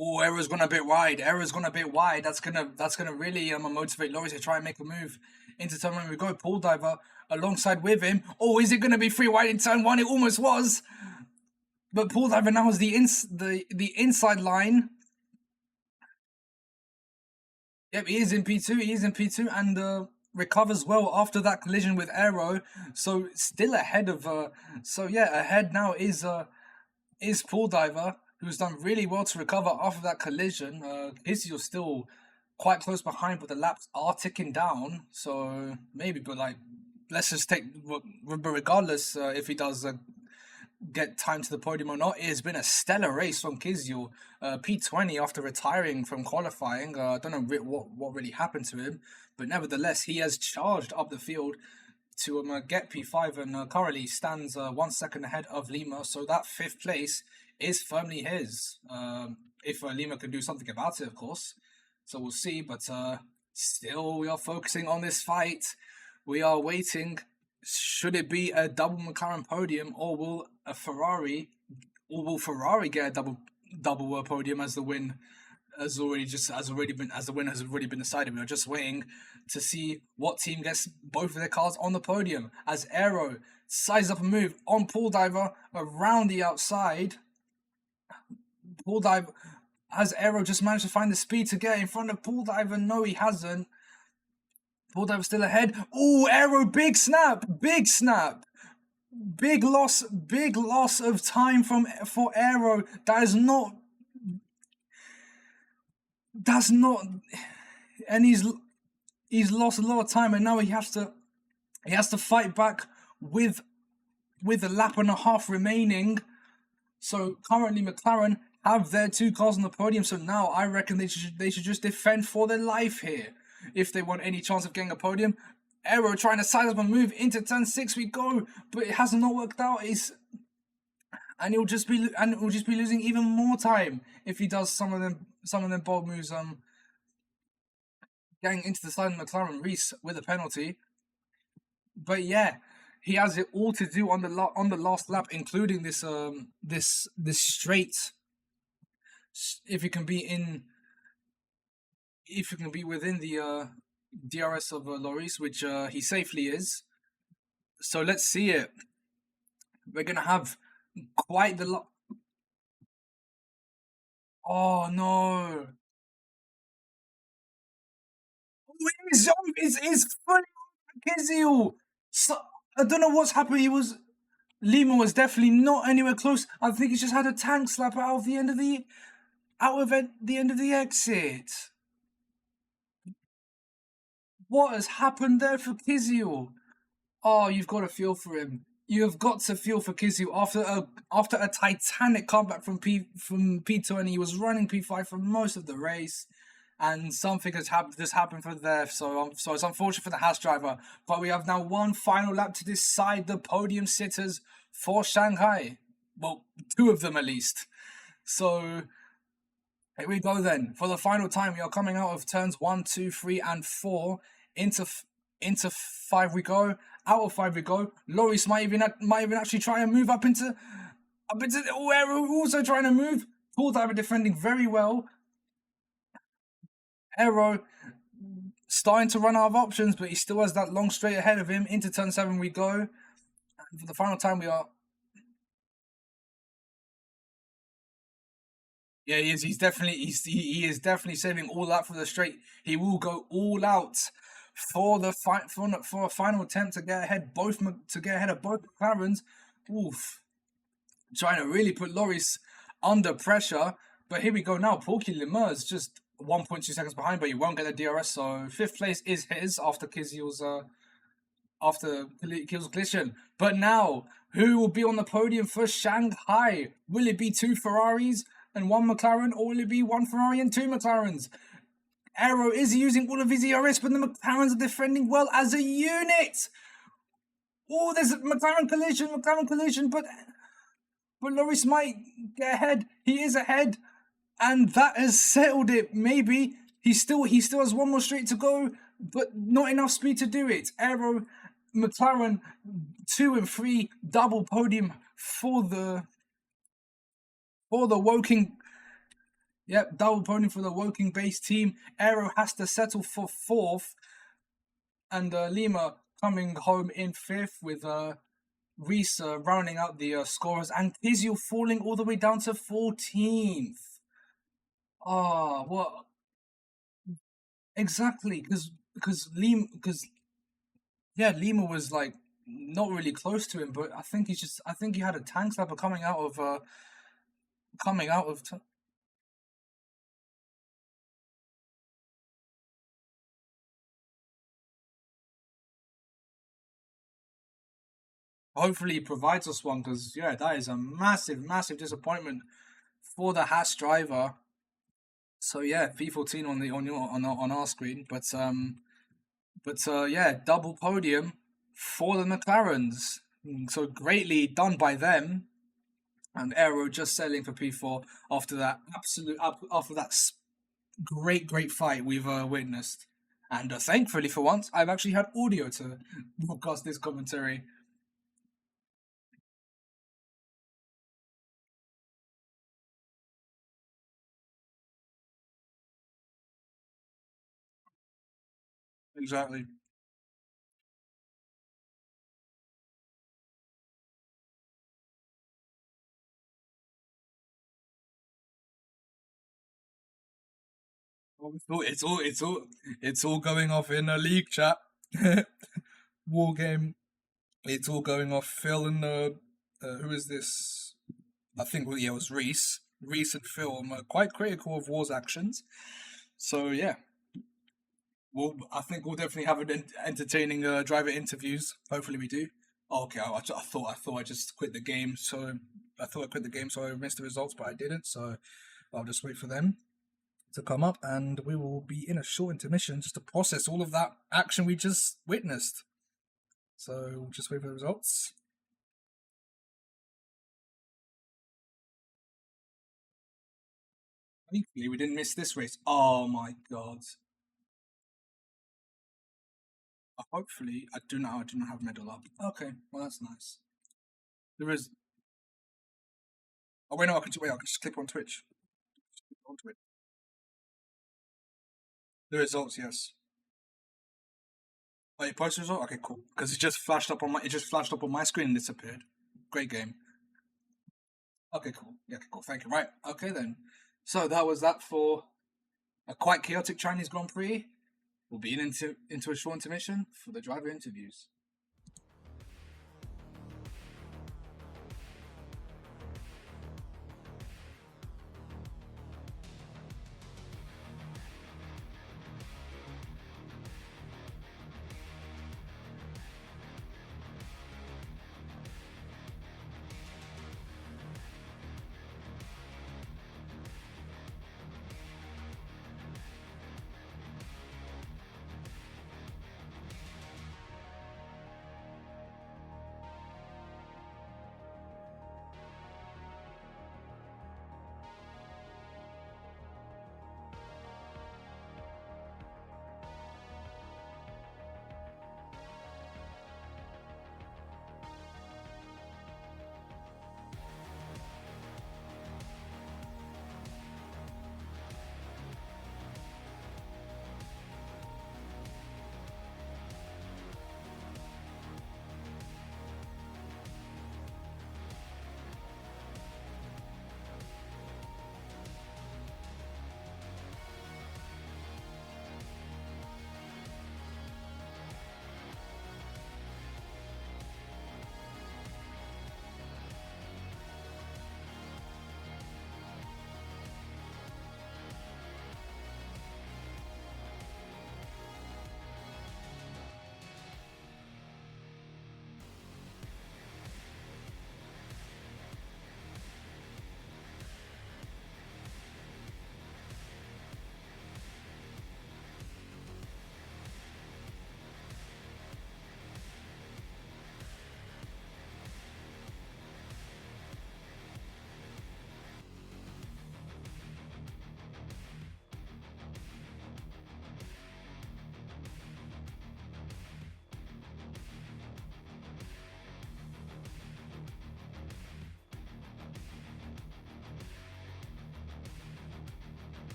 Oh, Arrow's gone a bit wide. That's gonna really motivate Loris to try and make a move into turn 1. We go Pool Diver alongside with him. Oh, is it gonna be 3 wide in turn 1? It almost was. But Pool Diver now has the inside line. Yep, he is in P2, and recovers well after that collision with Arrow. So still ahead of ahead now is Pool Diver, who's done really well to recover after that collision. Izzy's still quite close behind, but the laps are ticking down. So maybe, but let's just take. But regardless, if he does get time to the podium or not. It has been a stellar race from Kvyat. P20 after retiring from qualifying. I don't know what really happened to him, but nevertheless, he has charged up the field to get P5 and currently stands 1 second ahead of Lima. So that 5th place is firmly his. If Lima can do something about it, of course. So we'll see, but still we are focusing on this fight. We are waiting. Should it be a double McLaren podium, or will Ferrari get a double podium as the win has already been decided? We are just waiting to see what team gets both of their cars on the podium. As Aero sizes up a move on Pool Diver around the outside. Pool Diver, has Aero just managed to find the speed to get in front of Pool Diver? No, he hasn't. Pool Diver still ahead. Oh, Aero, big snap. Big loss of time for Aero. That's not, and he's lost a lot of time, and now he has to fight back with a lap and a half remaining. So currently McLaren have their 2 cars on the podium. So now I reckon they should just defend for their life here if they want any chance of getting a podium. Aero trying to size up a move into turn 6 we go, but it has not worked out. And it will just be losing even more time if he does some of them bold moves. Getting into the side of McLaren, Reese with a penalty. But yeah, he has it all to do on the last lap, including this straight. If you can be within the DRS of Loris, which he safely is. So let's see it. We're gonna have quite the lot. Oh no! It's fully Kvyat. So I don't know what's happened. Lima was definitely not anywhere close. I think he just had a tank slap out of the end of the exit. What has happened there for Kvyat? Oh, you've got to feel for him. You have got to feel for Kvyat after a titanic comeback from P20. He was running P5 for most of the race, and something has happened for there. So it's unfortunate for the Haas driver. But we have now one final lap to decide the podium sitters for Shanghai. Well, 2 of them at least. So here we go then. For the final time, we are coming out of turns 1, 2, 3, and 4 into 5 we go. Out of 5 we go. Loris might even actually try and move up into Aero also trying to move. Pool Diver defending very well. Aero starting to run out of options, but he still has that long straight ahead of him. Into turn 7 we go. And for the final time we are. Yeah, he is. He is definitely saving all out for the straight. He will go all out for a final attempt to get ahead of both McLarens. Oof, trying to really put Loris under pressure. But here we go now. Porky Lemurs just 1.2 seconds behind, but he won't get the DRS. So 5th place is his after Kvyat's collision. But now, who will be on the podium for Shanghai? Will it be 2 Ferraris and 1 McLaren, or will it be 1 Ferrari and 2 McLarens? Aero is using all of his ERS, but the McLarens are defending well as a unit. Oh, there's a McLaren collision, but Loris might get ahead. He is ahead, and that has settled it. Maybe he still has one more straight to go, but not enough speed to do it. Aero, McLaren, 2 and 3 double podium for the Woking. Yep, double podium for the Woking based team. Aero has to settle for 4th, and Lima coming home in 5th with Reese rounding out the scorers, and Kvyat falling all the way down to 14th. Oh, what? Exactly, because Lima was like not really close to him, but I think he had a tank slapper coming out of. hopefully he provides us one, because yeah, that is a massive, massive disappointment for the Haas driver. So yeah, P14 on the on our screen, but yeah, double podium for the McLarens. So greatly done by them, and Aero just settling for P4 after that great fight we've witnessed. And thankfully, for once, I've actually had audio to broadcast this commentary. Exactly. It's all going off in a league chat. War game. It's all going off. Phil and who is this? I think it was Reese. Reese and Phil are quite critical of War's actions. So yeah, I think we'll definitely have an entertaining driver interviews. Hopefully we do. Oh, okay, I thought I just quit the game. So I thought I quit the game, so I missed the results, but I didn't. So I'll just wait for them to come up, and we will be in a short intermission just to process all of that action we just witnessed. So we'll just wait for the results. Thankfully, we didn't miss this race. Oh my god. Hopefully, I do not have medal up. Okay, well that's nice. There is. Oh wait, no, I can just click on Twitch. On Twitch. The results, yes. Oh, you posted result? Okay, cool. Because it just flashed up on my screen and disappeared. Great game. Okay, cool. Yeah, okay, cool. Thank you. Right. Okay then. So that was that for a quite chaotic Chinese Grand Prix. We'll be into a short intermission for the driver interviews.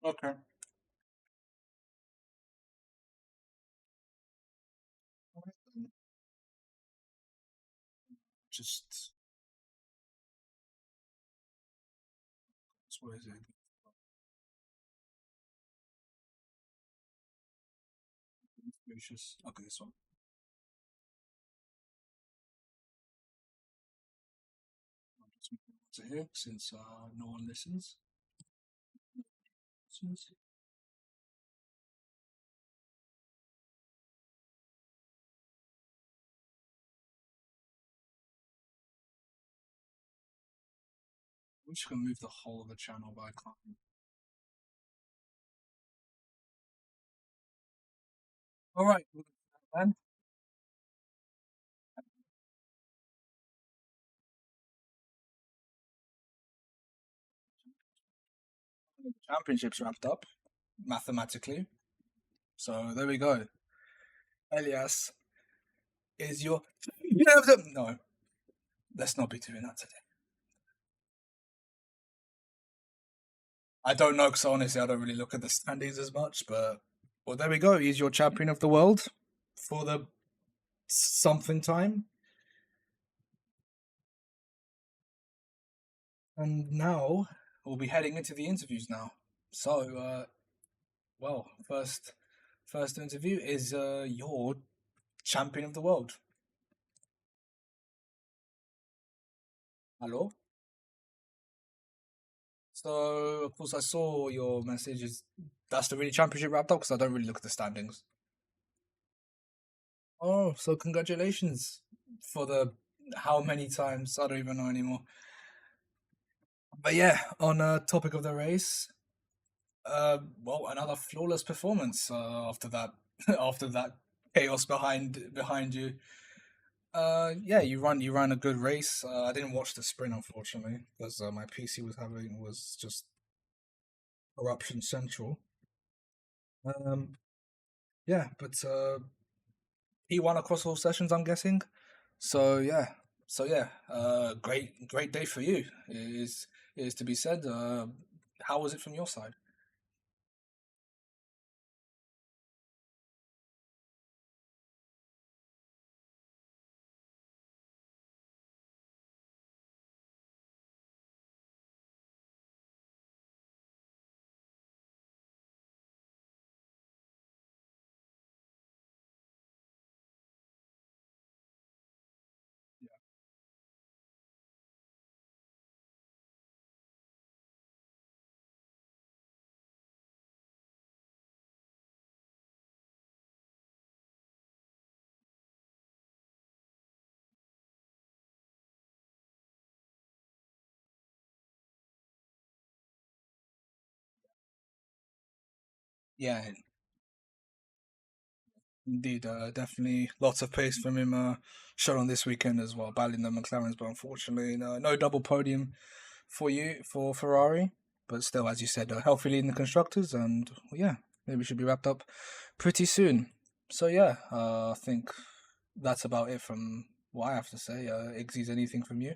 Okay. Just what is it? Gracious. Okay, this one. I'll just move it to here since no one listens. I'm just gonna move the whole of the channel, but I can't. All right, then. The championships wrapped up mathematically. So there we go. Elias is your. No, let's not be doing that today. I don't know because honestly, I don't really look at the standings as much. But well, there we go. He's your champion of the world for the something time. And now we'll be heading into the interviews now. So, well, first interview is your champion of the world. Hello. So, of course, I saw your messages. That's the really championship wrapped up because I don't really look at the standings. Oh, so congratulations for the how many times? I don't even know anymore. But yeah, on topic of the race, well, another flawless performance after that after that chaos behind you. Yeah, you ran a good race. I didn't watch the sprint unfortunately because my PC was just corruption central. Um, yeah, but he won across all sessions, I'm guessing. So yeah, great day for you is to be said. How was it from your side? Yeah, indeed, definitely lots of pace from him shown on this weekend as well, battling the McLarens, but unfortunately, no double podium for you for Ferrari. But still, as you said, healthy lead in the constructors, and well, yeah, maybe should be wrapped up pretty soon. So yeah, I think that's about it from what I have to say. Iggy's, anything from you?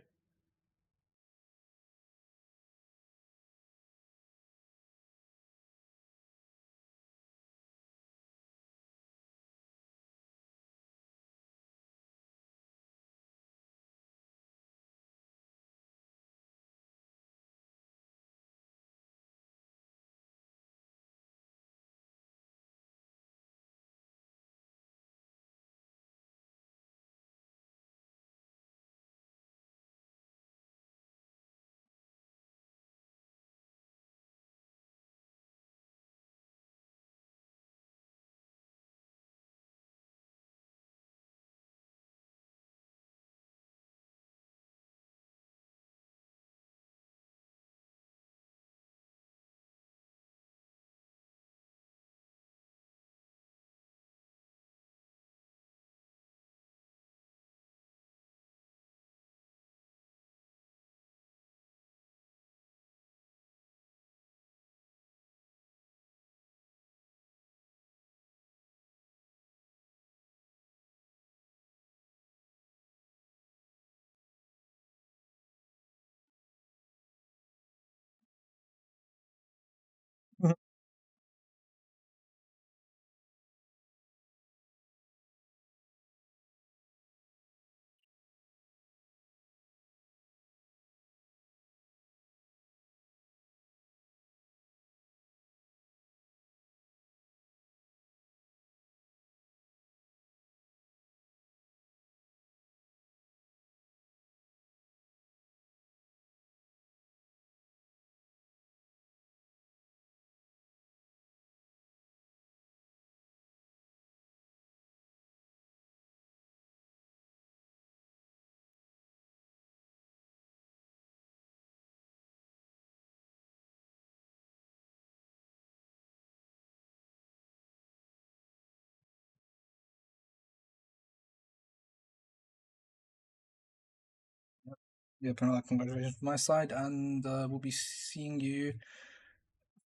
Yeah, but another congratulations from my side, and we'll be seeing you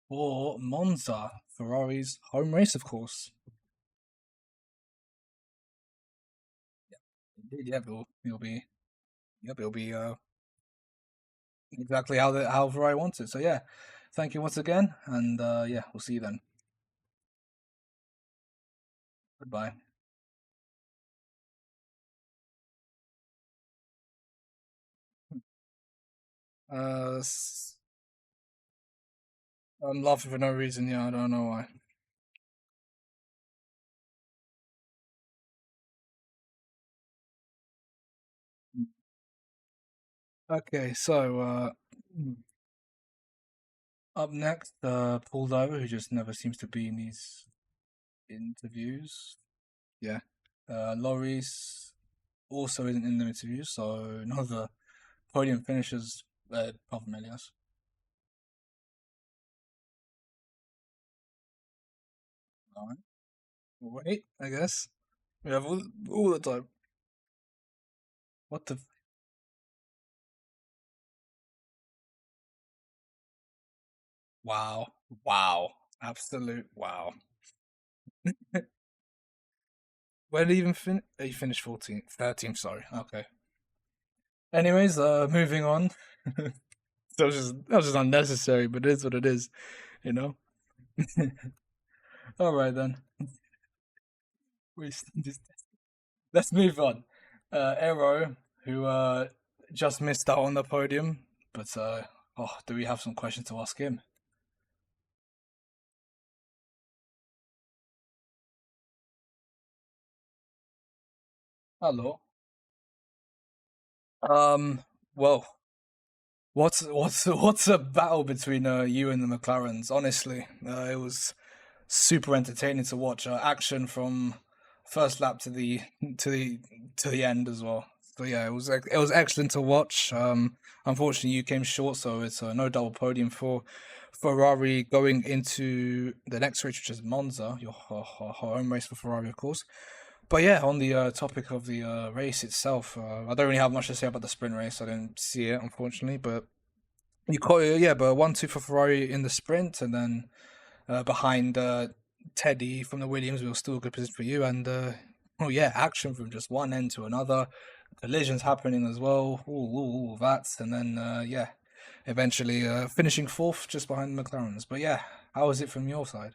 for Monza, Ferrari's home race, of course. Indeed, yeah, it'll be exactly how Ferrari wants it. So yeah, thank you once again, and yeah, we'll see you then. Goodbye. Uh, I'm laughing for no reason. Yeah, I don't know why. Okay, so up next, Paul Diver, who just never seems to be in these interviews. Yeah. Loris also isn't in the interviews, so none of the podium finishers, apart from Elias. All right. Wait, I guess. We have all the time. What the? Wow. Wow. Absolute wow. Where did he even finish? He finished 14th, 13th, sorry. Okay. Anyways, moving on. That was just unnecessary, but it is what it is, you know? All right, then. We just Let's move on. Aero, who just missed out on the podium, but oh, do we have some questions to ask him? Hello. Um. Well, what's a battle between you and the McLarens? Honestly, it was super entertaining to watch. Action from first lap to the to the end as well. So yeah, it was excellent to watch. Unfortunately, you came short, so it's no double podium for Ferrari going into the next race, which is Monza, your home race for Ferrari, of course. But yeah, on the topic of the race itself, I don't really have much to say about the sprint race. I didn't see it, unfortunately, but you caught yeah, but 1-2 for Ferrari in the sprint, and then behind Teddy from the Williams. We were still a good position for you. And oh yeah, action from just one end to another, collisions happening as well, all that, and then yeah, eventually finishing fourth just behind the McLarens. But yeah, how was it from your side?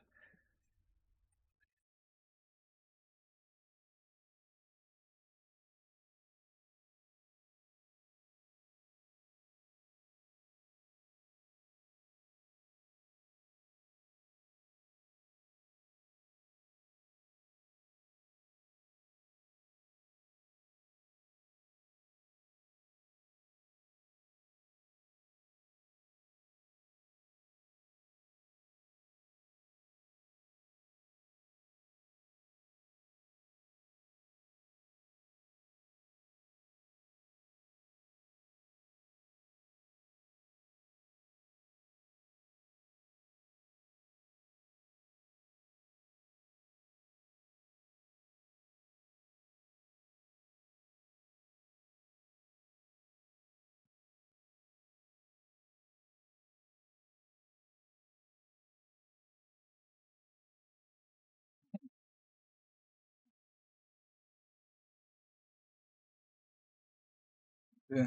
Yeah,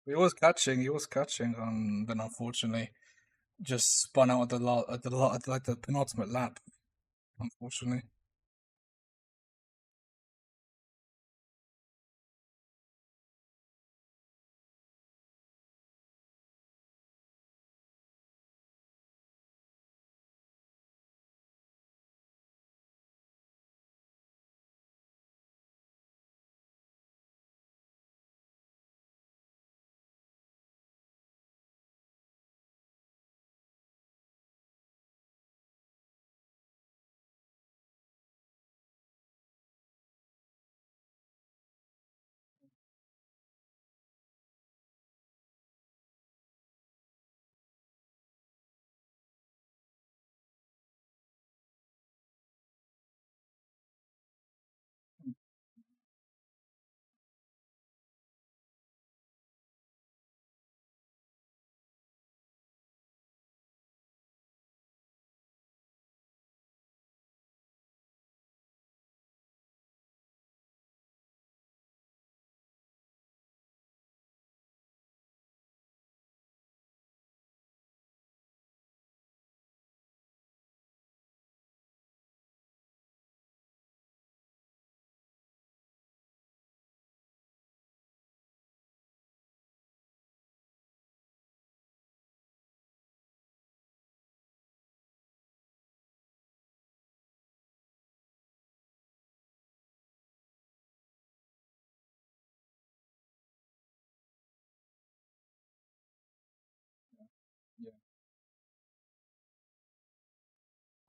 he was catching, then unfortunately just spun out at like the penultimate lap. Unfortunately,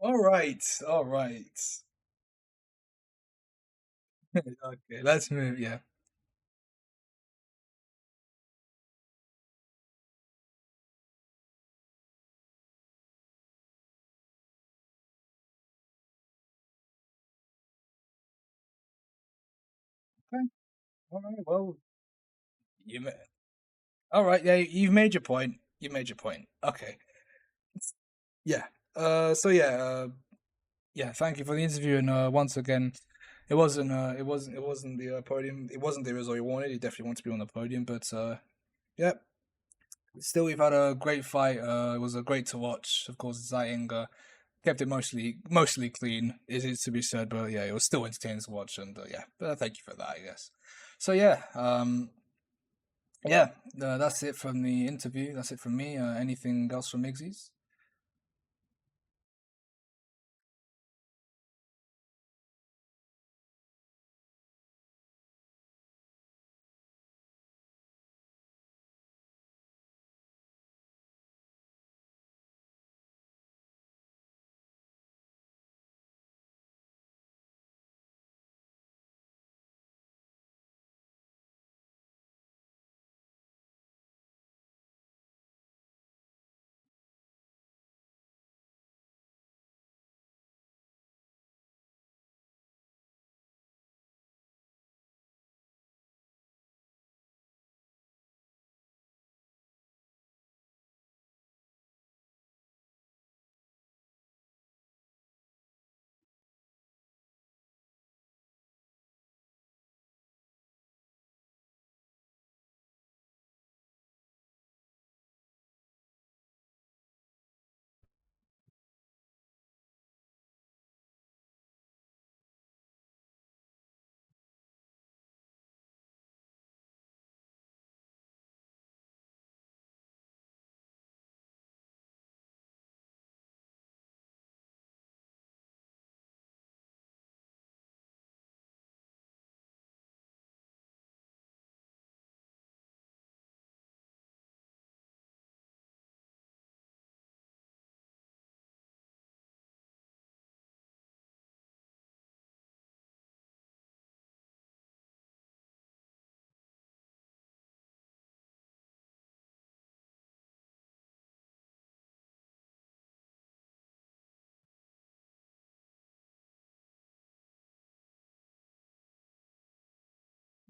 All right, all right. Okay, let's move. Yeah. Okay. All right. Well, you. All right. Yeah, you've made your point. You made your point. Okay. Yeah. So yeah. Yeah. Thank you for the interview, and once again, it wasn't the podium. It wasn't the result you wanted. You definitely want to be on the podium, but yeah. Still, we've had a great fight. It was great to watch. Of course, exciting. Kept it mostly clean. Is it to be said? But yeah, it was still entertaining to watch, and yeah. But thank you for that, I guess. So yeah. Yeah. That's it from the interview. That's it from me. Anything else from Iggy's?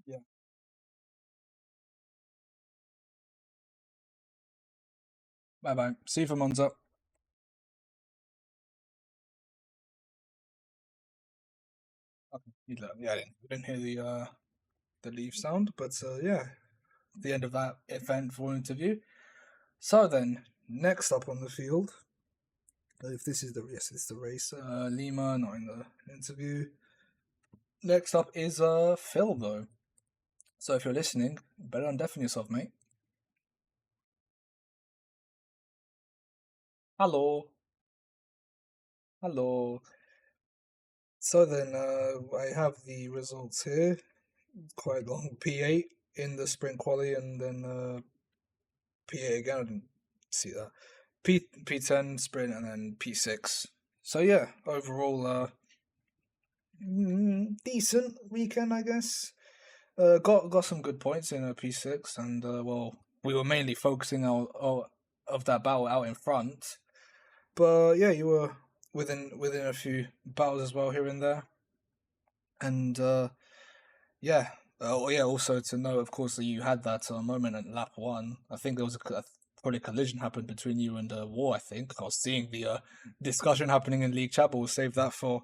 Yeah. Bye bye. See you for Monza. Okay. Yeah, I didn't hear the leave sound, but yeah, the end of that eventful interview. So then, next up on the field, if this is the yes, it's the race. Lima not in the interview. Next up is Phil though. So if you're listening, better undeafen yourself, mate. Hello, hello. So then, I have the results here. Quite long. P8 in the sprint quali, and then P8 again. I didn't see that. P10 sprint, and then P6. So yeah, overall, decent weekend, I guess. Got some good points in P6, and well, we were mainly focusing of that battle out in front. But yeah, you were within a few battles as well here and there, and yeah. Oh yeah. Also to know, of course, that you had that moment at lap one. I think there was probably a collision happened between you and War. I think I was seeing the discussion happening in League Chat, but we'll save that for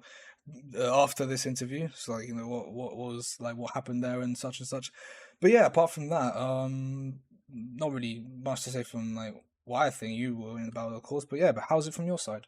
after this interview. So like, what was like what happened there and such and such. But yeah, apart from that, not really much to say from like what I think you were in about, of course. But yeah, but how's it from your side?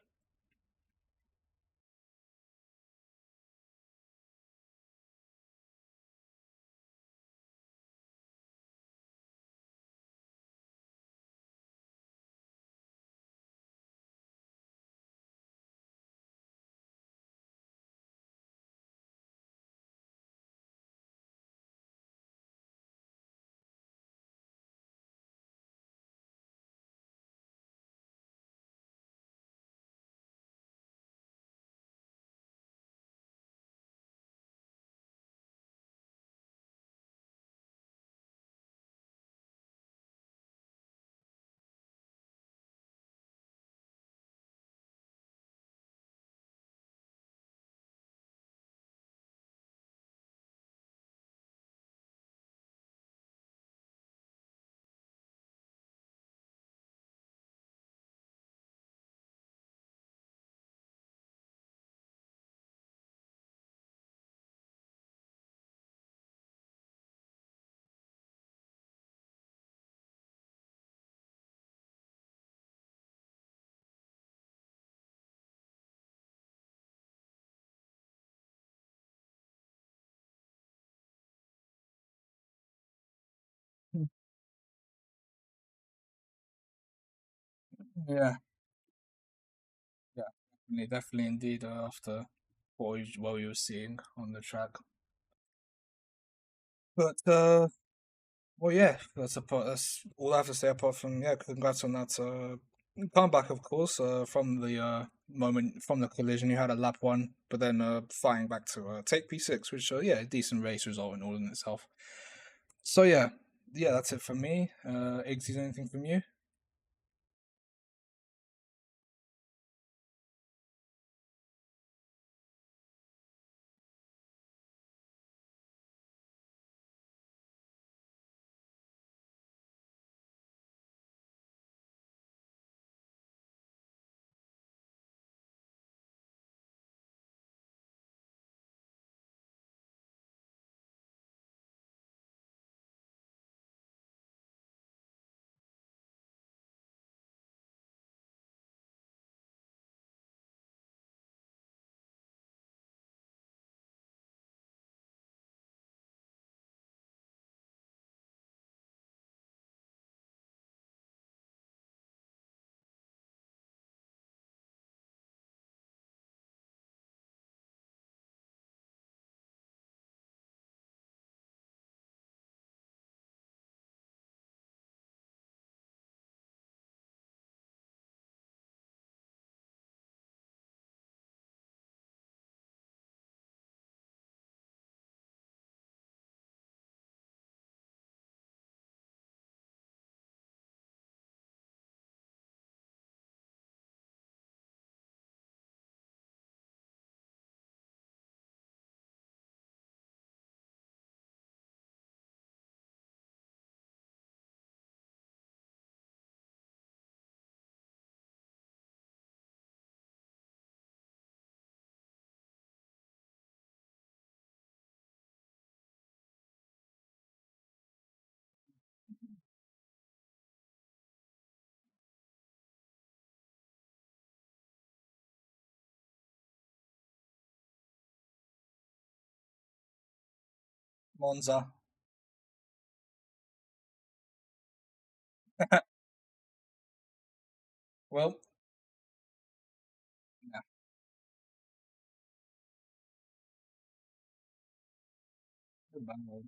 Yeah, yeah, definitely indeed. After what we were seeing on the track, but well, yeah, that's all I have to say. Apart from yeah, congrats on that comeback, of course. From the moment from the collision, you had a lap one, but then flying back to take P6, which yeah, a decent race result in all in itself. So yeah, yeah, that's it for me. Iggy's anything from you? Monza. Well, yeah, goodbye.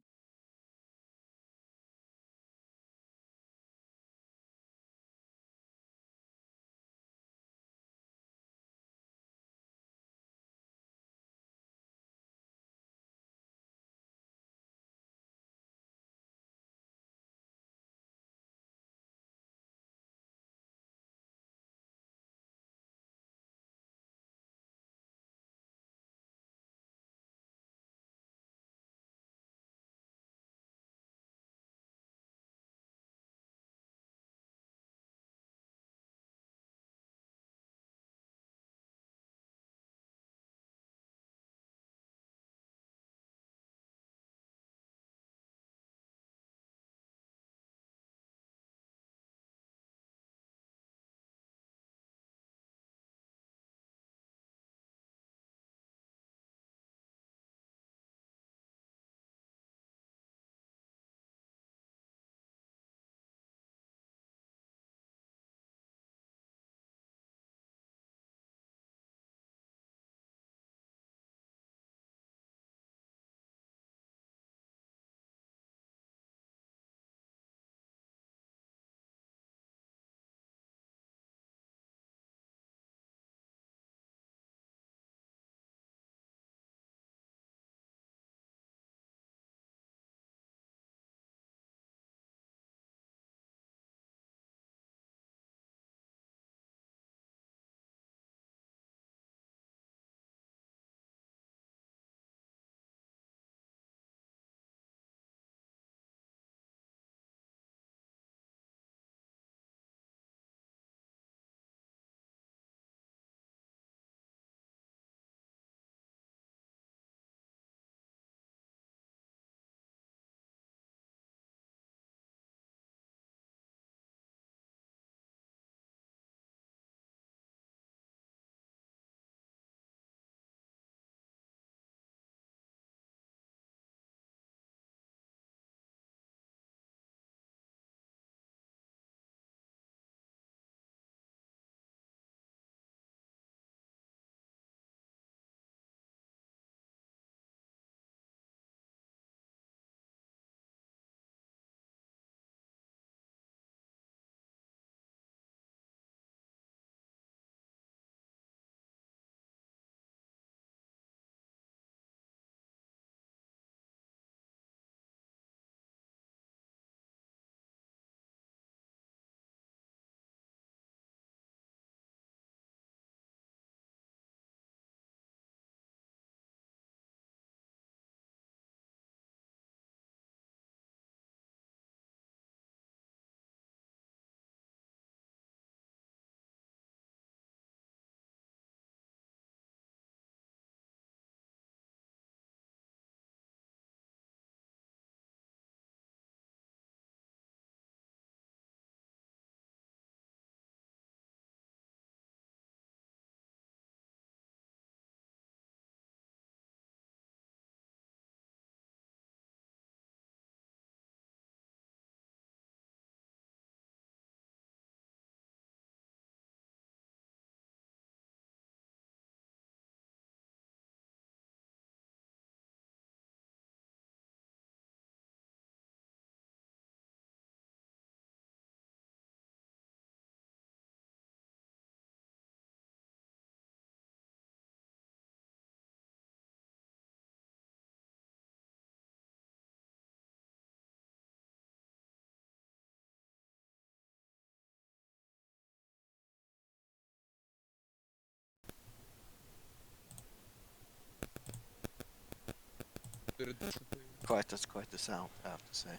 Quite the sound, I have to say.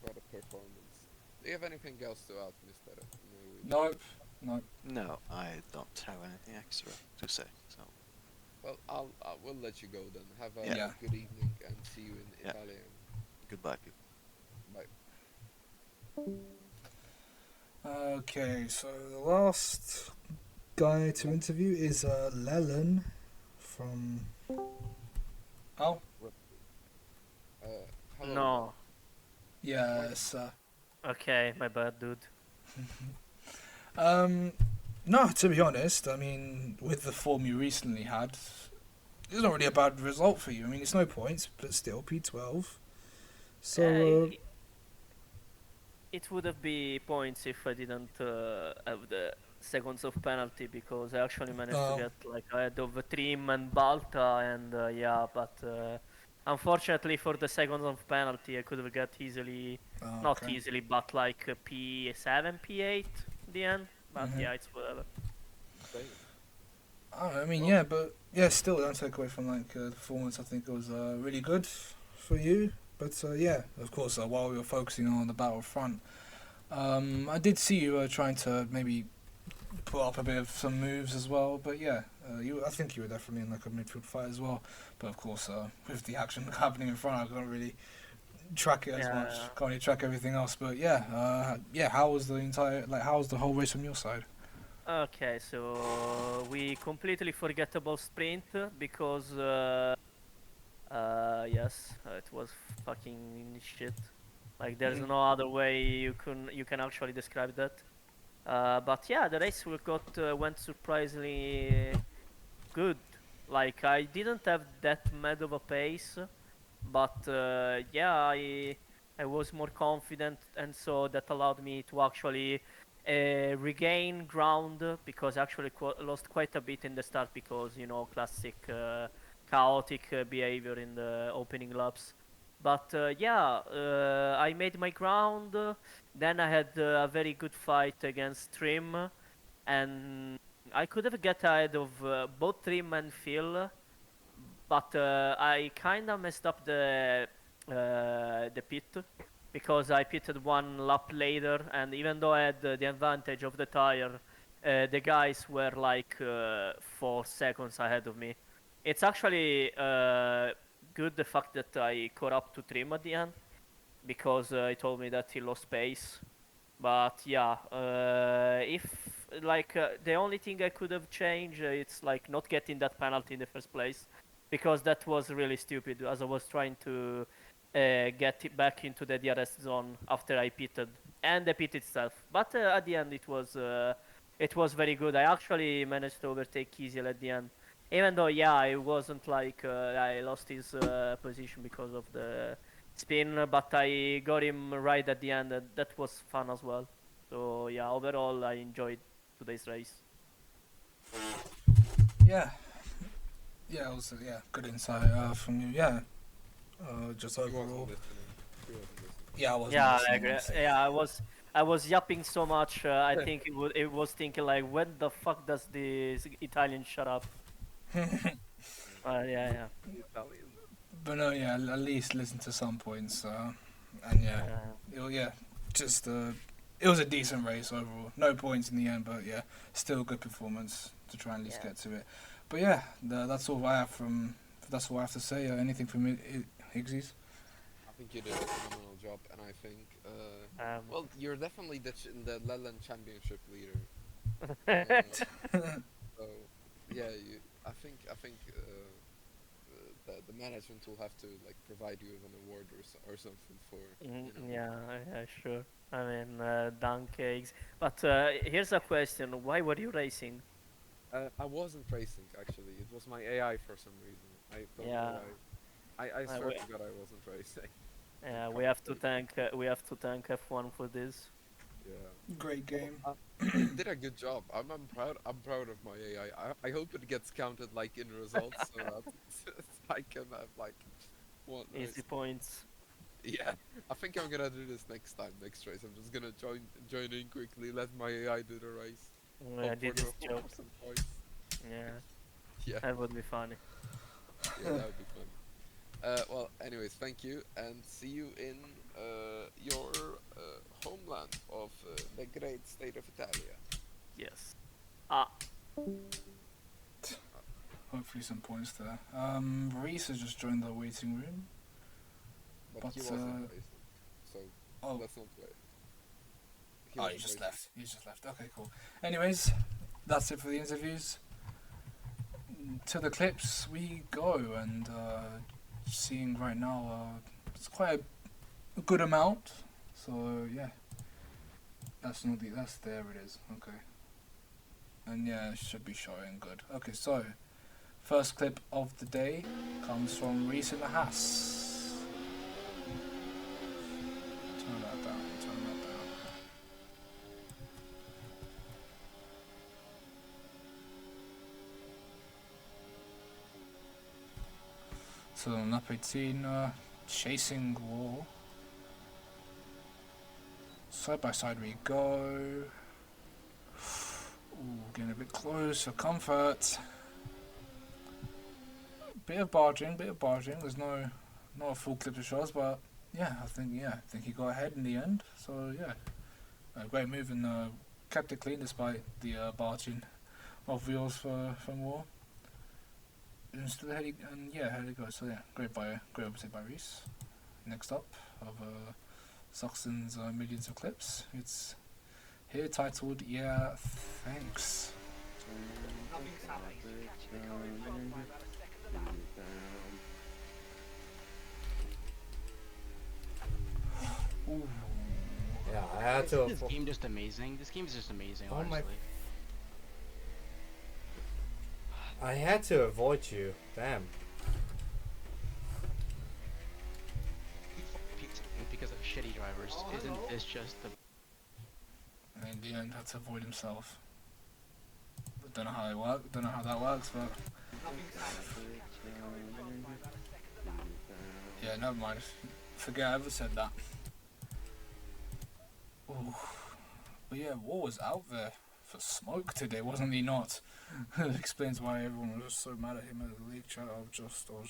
Quite a performance. Do you have anything else to add, Mr. Nope. Nope. No, I don't have anything extra to say. So Well, I will let you go then. Have a Yeah. good evening and see you in Yeah. Italian. goodbye, people. Bye. Okay, so the last guy to interview is Leland from. Oh, Uh, hello. No. yes. Okay, my bad, dude. No, to be honest, I mean, with the form you recently had, it's not really a bad result for you. I mean, it's no points, but still P12. So, It, it would have been points if I didn't have the seconds of penalty because I actually managed to oh, get like ahead of Trim and Balta and yeah, but unfortunately for the seconds of penalty I could have got easily, not okay. easily, but like P7, P8 in the end. But Mm-hmm. yeah, it's whatever. Same. I mean, Well, yeah, but yeah, still don't take away from like the performance. I think it was really good for you. But yeah, of course, while we were focusing on the battlefront, I did see you trying to maybe put up a bit of some moves as well. But yeah, I think you were definitely in like a midfield fight as well. But of course, with the action happening in front, I couldn't really track it as much. Yeah. Can't really track everything else. But yeah, yeah. How was the entire how was the whole race from your side? Okay, so we completely forget about sprint because yes, it was fucking shit. Like there's Mhm. no other way you can actually describe that. But yeah, the race we got went surprisingly good. Like I didn't have that mad of a pace, but yeah, I was more confident, and so that allowed me to actually regain ground because I actually lost quite a bit in the start because classic chaotic behavior in the opening laps. But yeah, I made my ground. Then I had a very good fight against Trim, and I could have get ahead of both Trim and Phil, but I kind of messed up the pit because I pitted one lap later, and even though I had the advantage of the tire, the guys were like 4 seconds ahead of me. It's actually good the fact that I caught up to Trim at the end because he told me that he lost pace. But yeah, if like the only thing I could have changed, it's like not getting that penalty in the first place, because that was really stupid. As I was trying to get it back into the DRS zone after I pitted and the pit itself. But at the end, it was very good. I actually managed to overtake Kiesel at the end, even though yeah, it wasn't like I lost his position because of the spin, but I got him right at the end, and that was fun as well. So yeah, overall I enjoyed today's race. Yeah, yeah, it was yeah good insight from you. Yeah, just he wasn't overall. listening. He wasn't listening. Yeah, I wasn't Yeah, I listening, agree. honestly. Yeah, I was yapping so much. I think it was thinking like, when the fuck does this Italian shut up? Yeah, yeah, Italian. But no, yeah, at least listen to some points. And yeah, yeah. yeah, just it was a decent race overall. No points in the end, but yeah, still a good performance to try and at least Yeah. get to it. But yeah, that's all I have from. That's all I have to say. Anything from Igzys? I think you did a phenomenal job, and I think, Um, well, you're definitely the Leland Championship leader. So, yeah, I think the management will have to like provide you with an award or something for yeah, yeah, sure. I mean, cakes. But here's a question: why were you racing? I wasn't racing actually. It was my AI for some reason. I don't know Yeah, why. I I, swear we, to God I wasn't racing. I yeah, we can't have to believe. thank F1 for this. Yeah. Great Well, game. it did a good job. I'm proud. I'm proud of my AI. I hope it gets counted like in results so that I can have like one Easy race. points. Yeah, I think I'm gonna do this next time, next race. I'm just gonna join in quickly, let my AI do the race. I Hope did this hope job. for some points. Yeah, Yeah, that would be funny. yeah, that would be fun. Well, anyways, thank you, and see you in your homeland of the great state of Italia. Yes. Ah, Hopefully some points there. Reese has just joined the waiting room. But But, he wasn't racing, so Oh, let's not play. he wasn't just racing. left. He's just left. Okay, cool. Anyways, that's it for the interviews. To the clips we go, and seeing right now, it's quite a good amount. So yeah, that's not the. That's there. It is. Okay. And yeah, it should be showing good. Okay, so first clip of the day comes from Reese in the Haas. Turn that down. Turn that down. So lap 18, chasing wall. Side by side we go. Ooh, getting a bit close for comfort. Bit of barging. There's not a full clip to show us, but yeah, I think he got ahead in the end. So yeah, a great move and kept it clean despite the barging of wheels from War. And still ahead, ahead it goes. So yeah, great oversight by Reese. Next up of Soxon's millions of clips. It's here titled "Yeah, Thanks." Ooh. Yeah, I had to. This game just amazing. This game is just amazing, Oh my- honestly. I had to avoid you. Damn. Because of shitty drivers. Isn't this just the And in the end, had to avoid himself. Don't know how it works. Don't know how that works, but yeah, never mind. Forget I ever said that. Ooh. But yeah, War was out there for smoke today, wasn't he? Not. It explains why everyone was so mad at him at the league chat. I was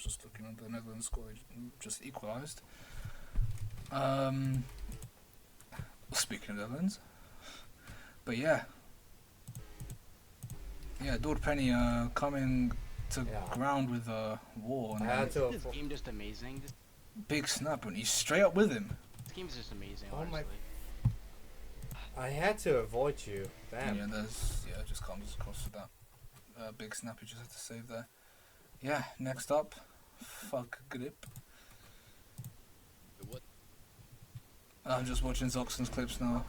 just looking at the Netherlands score. They just equalised. Speaking of Netherlands, but yeah, Dord Penny coming to Yeah. ground with War, I and had to. this game just amazing. This big snap, and he's straight up with him. game is just amazing, Oh my- honestly. I had to avoid you. Damn. Yeah, it just comes across with that big snap. You just have to save there. Yeah, next up, fuck grip. What? I'm just watching Zoxon's clips now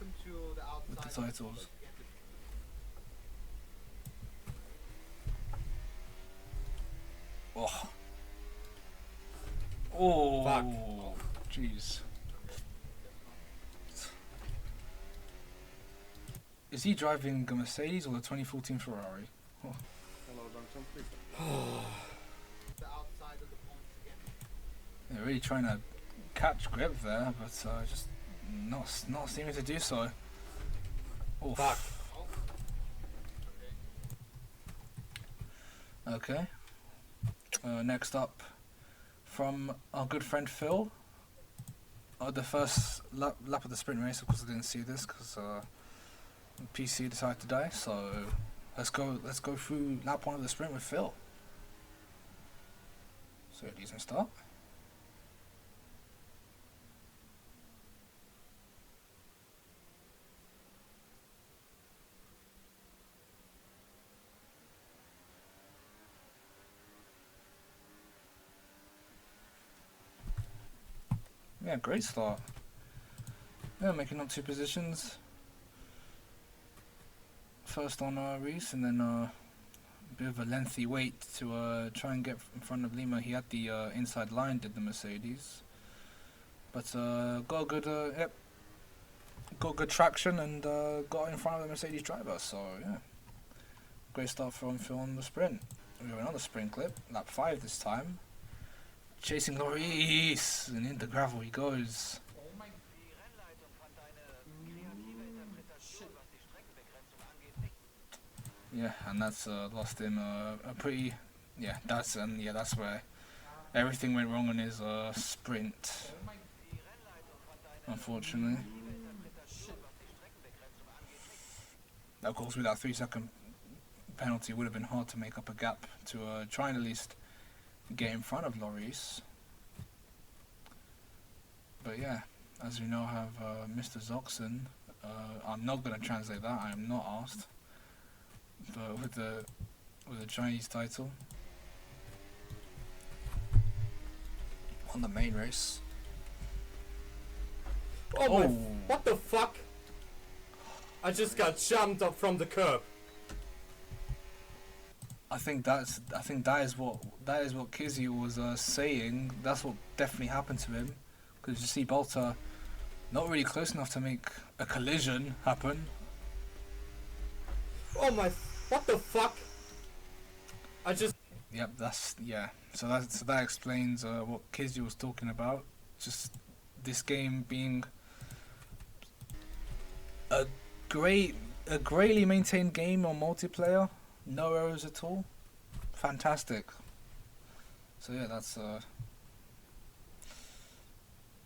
with the titles. Oh. Oh. Fuck. Jeez. Is he driving a Mercedes or the 2014 Ferrari? Oh. They're really trying to catch grip there, but just not seeming to do so. Oof. Fuck. Okay. Next up, from our good friend Phil. The first lap of the sprint race. Of course, I didn't see this because PC decided to die. So let's go through lap 1 of the sprint with Phil. So a decent start. Yeah, great start. Yeah, making up 2 positions. First on Reese, and then a bit of a lengthy wait to try and get in front of Lima. He had the inside line, did the Mercedes, but got good traction and got in front of the Mercedes driver. So yeah, great start from Phil on the sprint. We have another sprint clip, lap 5 this time. Chasing Loris, and into gravel he goes. Yeah, and that's lost him a pretty. Yeah, that's where Everything went wrong on his sprint, unfortunately. Of course, with that 3-second penalty, it would have been hard to make up a gap to try and at least get in front of Lloris. But yeah, as we now have Mr. Zoxen. I'm not going to translate that, I am not asked. But with the Chinese title on the main race. Oh, what the fuck? I just got jumped up from the curb. I think that is what Kizzy was saying. That's what definitely happened to him, because you see Bolter not really close enough to make a collision happen. Oh my, what the fuck? I just... Yep, so that explains what Kizzy was talking about. Just this game being a greatly maintained game on multiplayer, no errors at all, fantastic. So yeah,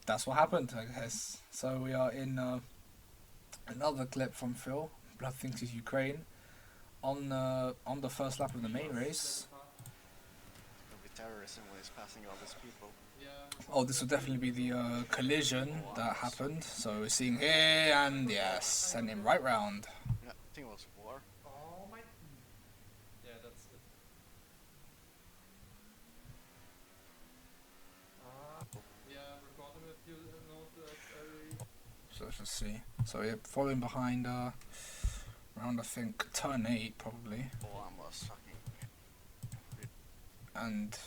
that's what happened, I guess. So we are in another clip from Phil. Blood thinks he's Ukraine on the first lap of the main race. It'll be terrorism when he's passing all these people. Oh, this will definitely be the collision that happened. So we're seeing here, and yes, send him right round. Yeah, I think it was war. Yeah, that's it. So let's just see. So yeah, following behind around I think turn 8 probably. Oh, I was fucking... And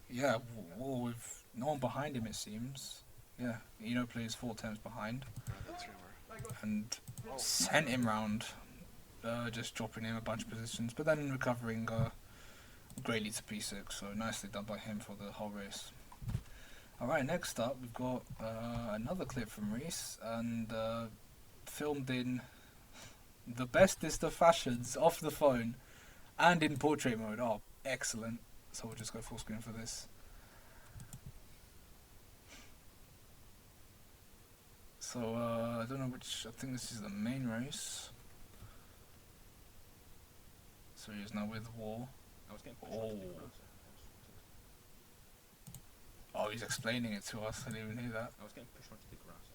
yeah, War with no one behind him it seems. Yeah, plays 4 times behind. That's rumor. And sent him round, just dropping him a bunch of positions, but then recovering greatly to P6, so nicely done by him for the whole race. Alright, next up we've got another clip from Reese, and filmed in the bestest of fashions, off the phone, and in portrait mode. Oh, excellent. So we'll just go full screen for this. So, I don't know which, I think this is the main race. So he is now with War. Oh, he's explaining it to us, I didn't even hear that. I was getting pushed onto the grass.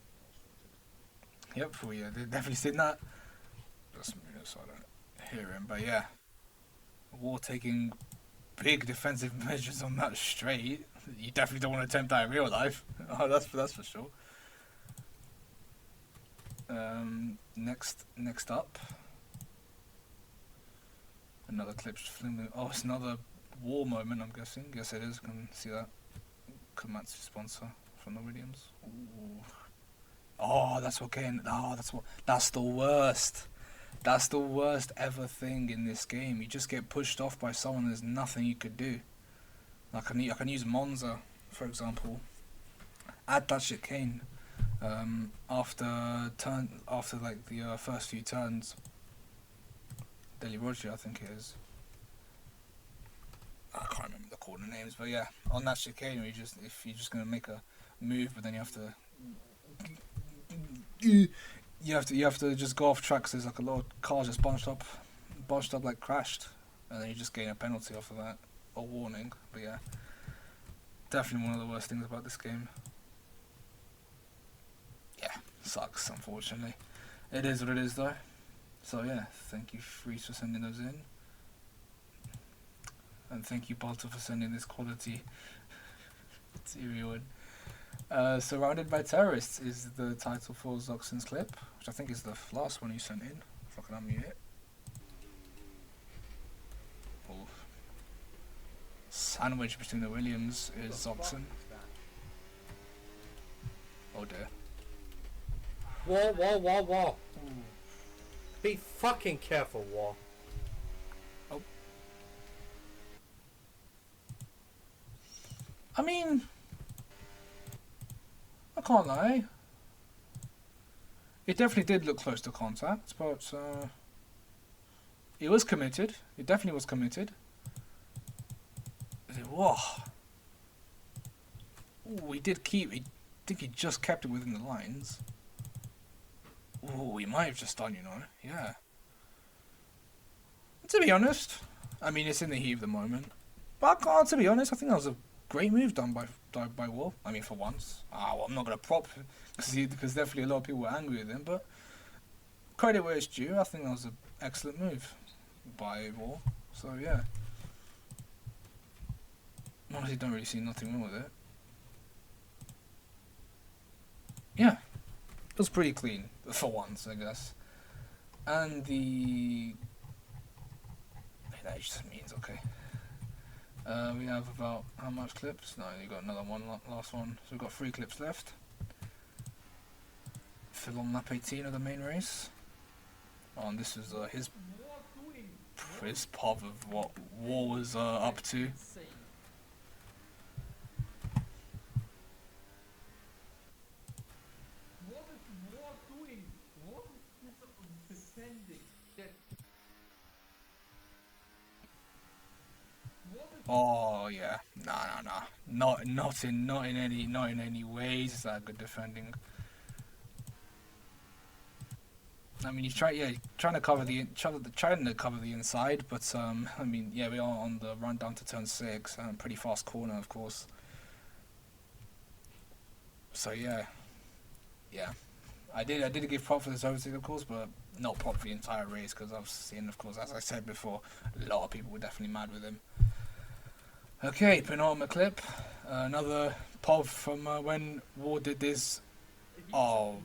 Yep, we definitely seen that. Just move it so I don't hear him, but yeah. War taking big defensive measures on that straight. You definitely don't want to attempt that in real life. Oh, that's for sure. Next up, another clip filming. Oh, it's another War moment, I'm guessing. Yes, it is. You can see that. Komatsu sponsor from the Williams. Ooh. Oh, that's okay. Oh, that's the worst. That's the worst ever thing in this game. You just get pushed off by someone. There's nothing you could do. I can use Monza, for example. Add that chicane. After like the first few turns. Deli Roger, I think it is. I can't remember the corner names, but yeah, on that chicane, if you're just gonna make a move, but then you have to just go off tracks. There's like a lot of cars just bunched up like crashed, and then you just gain a penalty off of that, or warning. But yeah, definitely one of the worst things about this game. Yeah, sucks, unfortunately. It is what it is, though. So yeah, thank you, Freeze, for sending those in. And thank you, Balta, for sending this quality material in. Surrounded by Terrorists is the title for Zoxen's clip, which I think is the last one you sent in, if I can unmute it. Oh. Sandwich between the Williams is Zoxen. Oh dear. Whoa. Be fucking careful, War. Oh. I mean, I can't lie. It definitely did look close to contact, but it was committed. It definitely was committed. Whoa. Ooh, he did keep. I think he just kept it within the lines. Ooh, he might have just done, you know. Yeah. To be honest, I mean, it's in the heat of the moment. But to be honest, I think that was a great move done by War. I mean, for once. Well, I'm not gonna prop because definitely a lot of people were angry with him. But credit where it's due. I think that was an excellent move by War. So yeah. Honestly, don't really see nothing wrong with it. Yeah, it was pretty clean for once, I guess. And that just means okay. We have about how much clips? No, you got another one, last one. So we've got 3 clips left. Phil on lap 18 of the main race. Oh, and this was his part of what War was up to. Oh yeah, no, not in any ways is that good defending. I mean, trying to cover the inside, but I mean, yeah, we are on the run down to turn 6, pretty fast corner, of course. So yeah, I did give prop for this overtake, of course, but not prop for the entire race because I've seen, of course, as I said before, a lot of people were definitely mad with him. Okay, penultimate clip. Another POV from when War did this. Oh.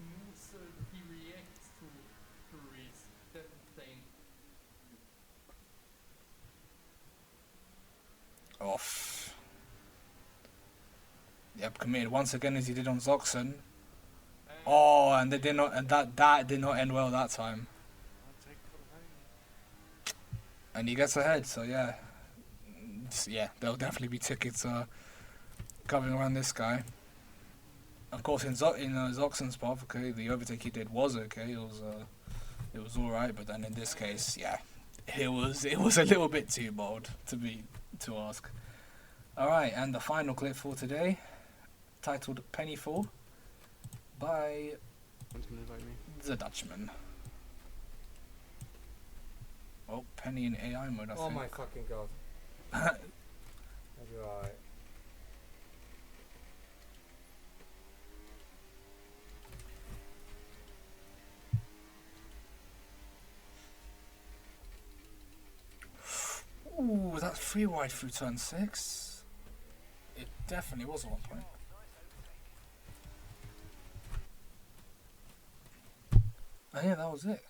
Off. Yep, committed once again as he did on Zoxon. Oh, and they did not, and that did not end well that time. And he gets ahead, so yeah. Yeah, there'll definitely be tickets covering around this guy. Of course, in Zoxon's path, okay, the overtake he did was okay. It was all right, but then in this case, yeah, it was a little bit too bold to ask. All right, and the final clip for today, titled "Pennyful" by the Dutchman. Oh, Penny in AI mode, I think. Oh my fucking god. Right. Ooh, that's 3 wide through turn 6. It definitely was at one point. Oh yeah, that was it.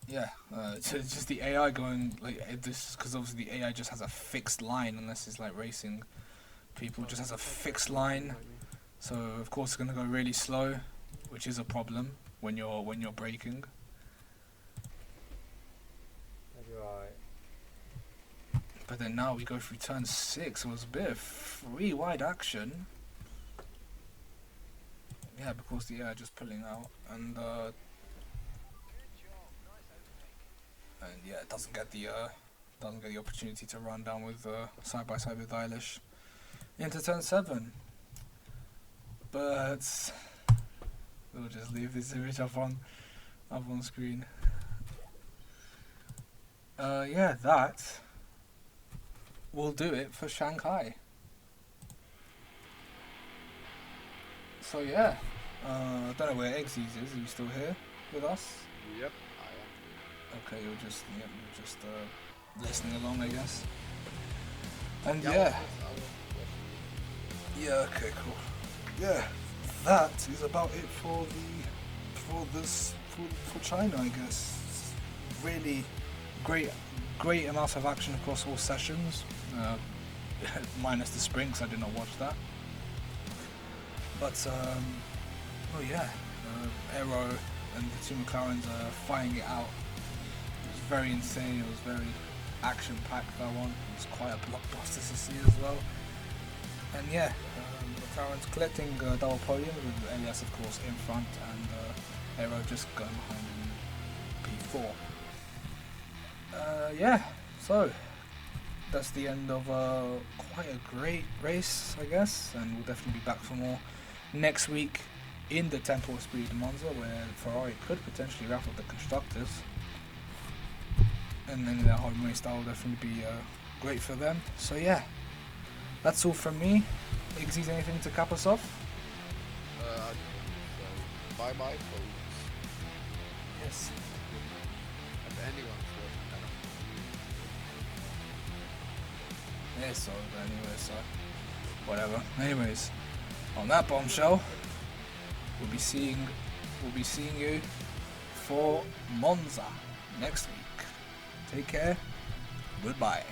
Yeah, it's just the AI going like this, because obviously the AI just has a fixed line unless it's like racing people. Just has a fixed line, so of course it's gonna go really slow, which is a problem when you're braking. Right. But then now we go through turn 6. It was a bit of 3 wide action. Yeah, because the AI just pulling out and yeah, it doesn't get the opportunity to run down with side by side with Eilish into turn 7. But we'll just leave this image up on screen. Yeah, that will do it for Shanghai. So yeah, I don't know where Igzys is. Are you still here with us? Yep. Okay, you're just listening along, I guess. And yeah, okay, cool. Yeah, that is about it for China, I guess. Really great amount of action across all sessions, minus the sprint, 'cause I did not watch that. But oh yeah, Aero and the 2 McLarens are fighting it out. It was very insane. It was very action-packed. That one. It was quite a blockbuster to see as well. And yeah, McLaren's collecting double podiums with Elias, of course, in front, and Aero just going behind in P4. Yeah. So that's the end of quite a great race, I guess, and we'll definitely be back for more next week in the 10-course Speed Monza, where Ferrari could potentially wrap up the constructors, and then their home race that will definitely be great for them. So yeah, that's all from me. Iggy's, anything to cap us off? So, bye bye, folks. Yes. If anyone's Yes, so anyway, so whatever. Anyways, on that bombshell, we'll be seeing you for Monza next week. Take care. Goodbye.